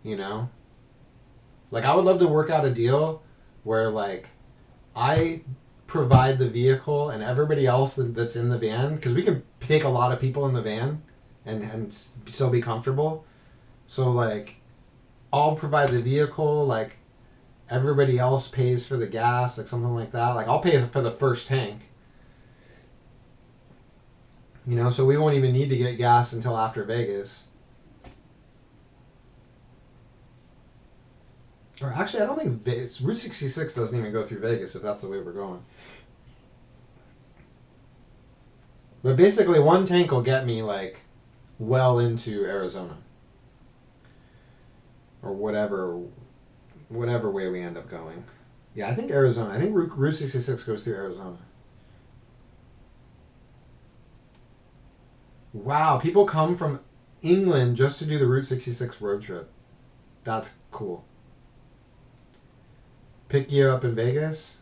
you know? Like, I would love to work out a deal where, like, I provide the vehicle and everybody else that's in the van, because we can take a lot of people in the van and still be comfortable. So, like, I'll provide the vehicle, like, everybody else pays for the gas, like, something like that. Like, I'll pay for the first tank. You know, so we won't even need to get gas until after Vegas. Or actually, I don't think Route 66 doesn't even go through Vegas if that's the way we're going. But basically, one tank will get me, like, well into Arizona. Or whatever way we end up going. Yeah, I think Arizona. I think Route 66 goes through Arizona. Wow, people come from England just to do the Route 66 road trip. That's cool. Pick you up in Vegas?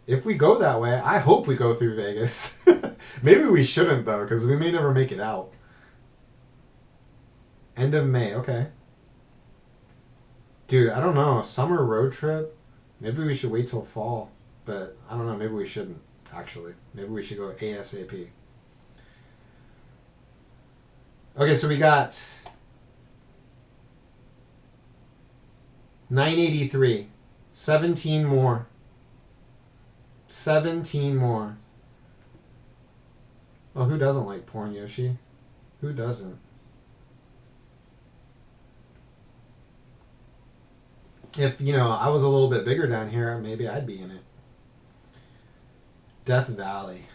If we go that way, I hope we go through Vegas. Maybe we shouldn't, though, because we may never make it out. End of May, okay. Dude, I don't know. Summer road trip? Maybe we should wait till fall. But I don't know. Maybe we shouldn't, actually. Maybe we should go ASAP. Okay, so we got 983. 17 more. 17 more. Oh, who doesn't like porn, Yoshi? Who doesn't? If, you know, I was a little bit bigger down here, maybe I'd be in it. Death Valley.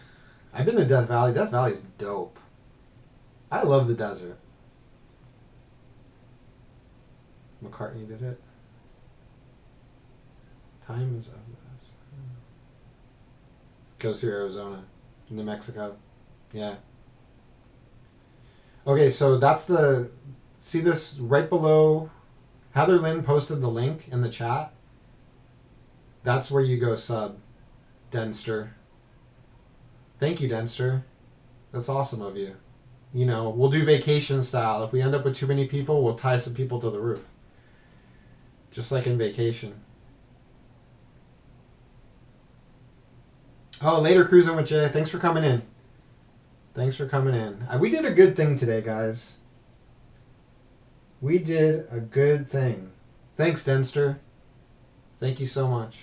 I've been to Death Valley. Death Valley's dope. I love the desert. McCartney did it. Time is of this. Goes through Arizona. New Mexico. Yeah. Okay, so that's the... See this right below... Heather Lynn posted the link in the chat. That's where you go sub. Denster. Thank you, Denster. That's awesome of you. You know, we'll do vacation style. If we end up with too many people, we'll tie some people to the roof. Just like in Vacation. Oh, later cruising with Jay. Thanks for coming in. Thanks for coming in. We did a good thing today, guys. We did a good thing. Thanks, Denster. Thank you so much.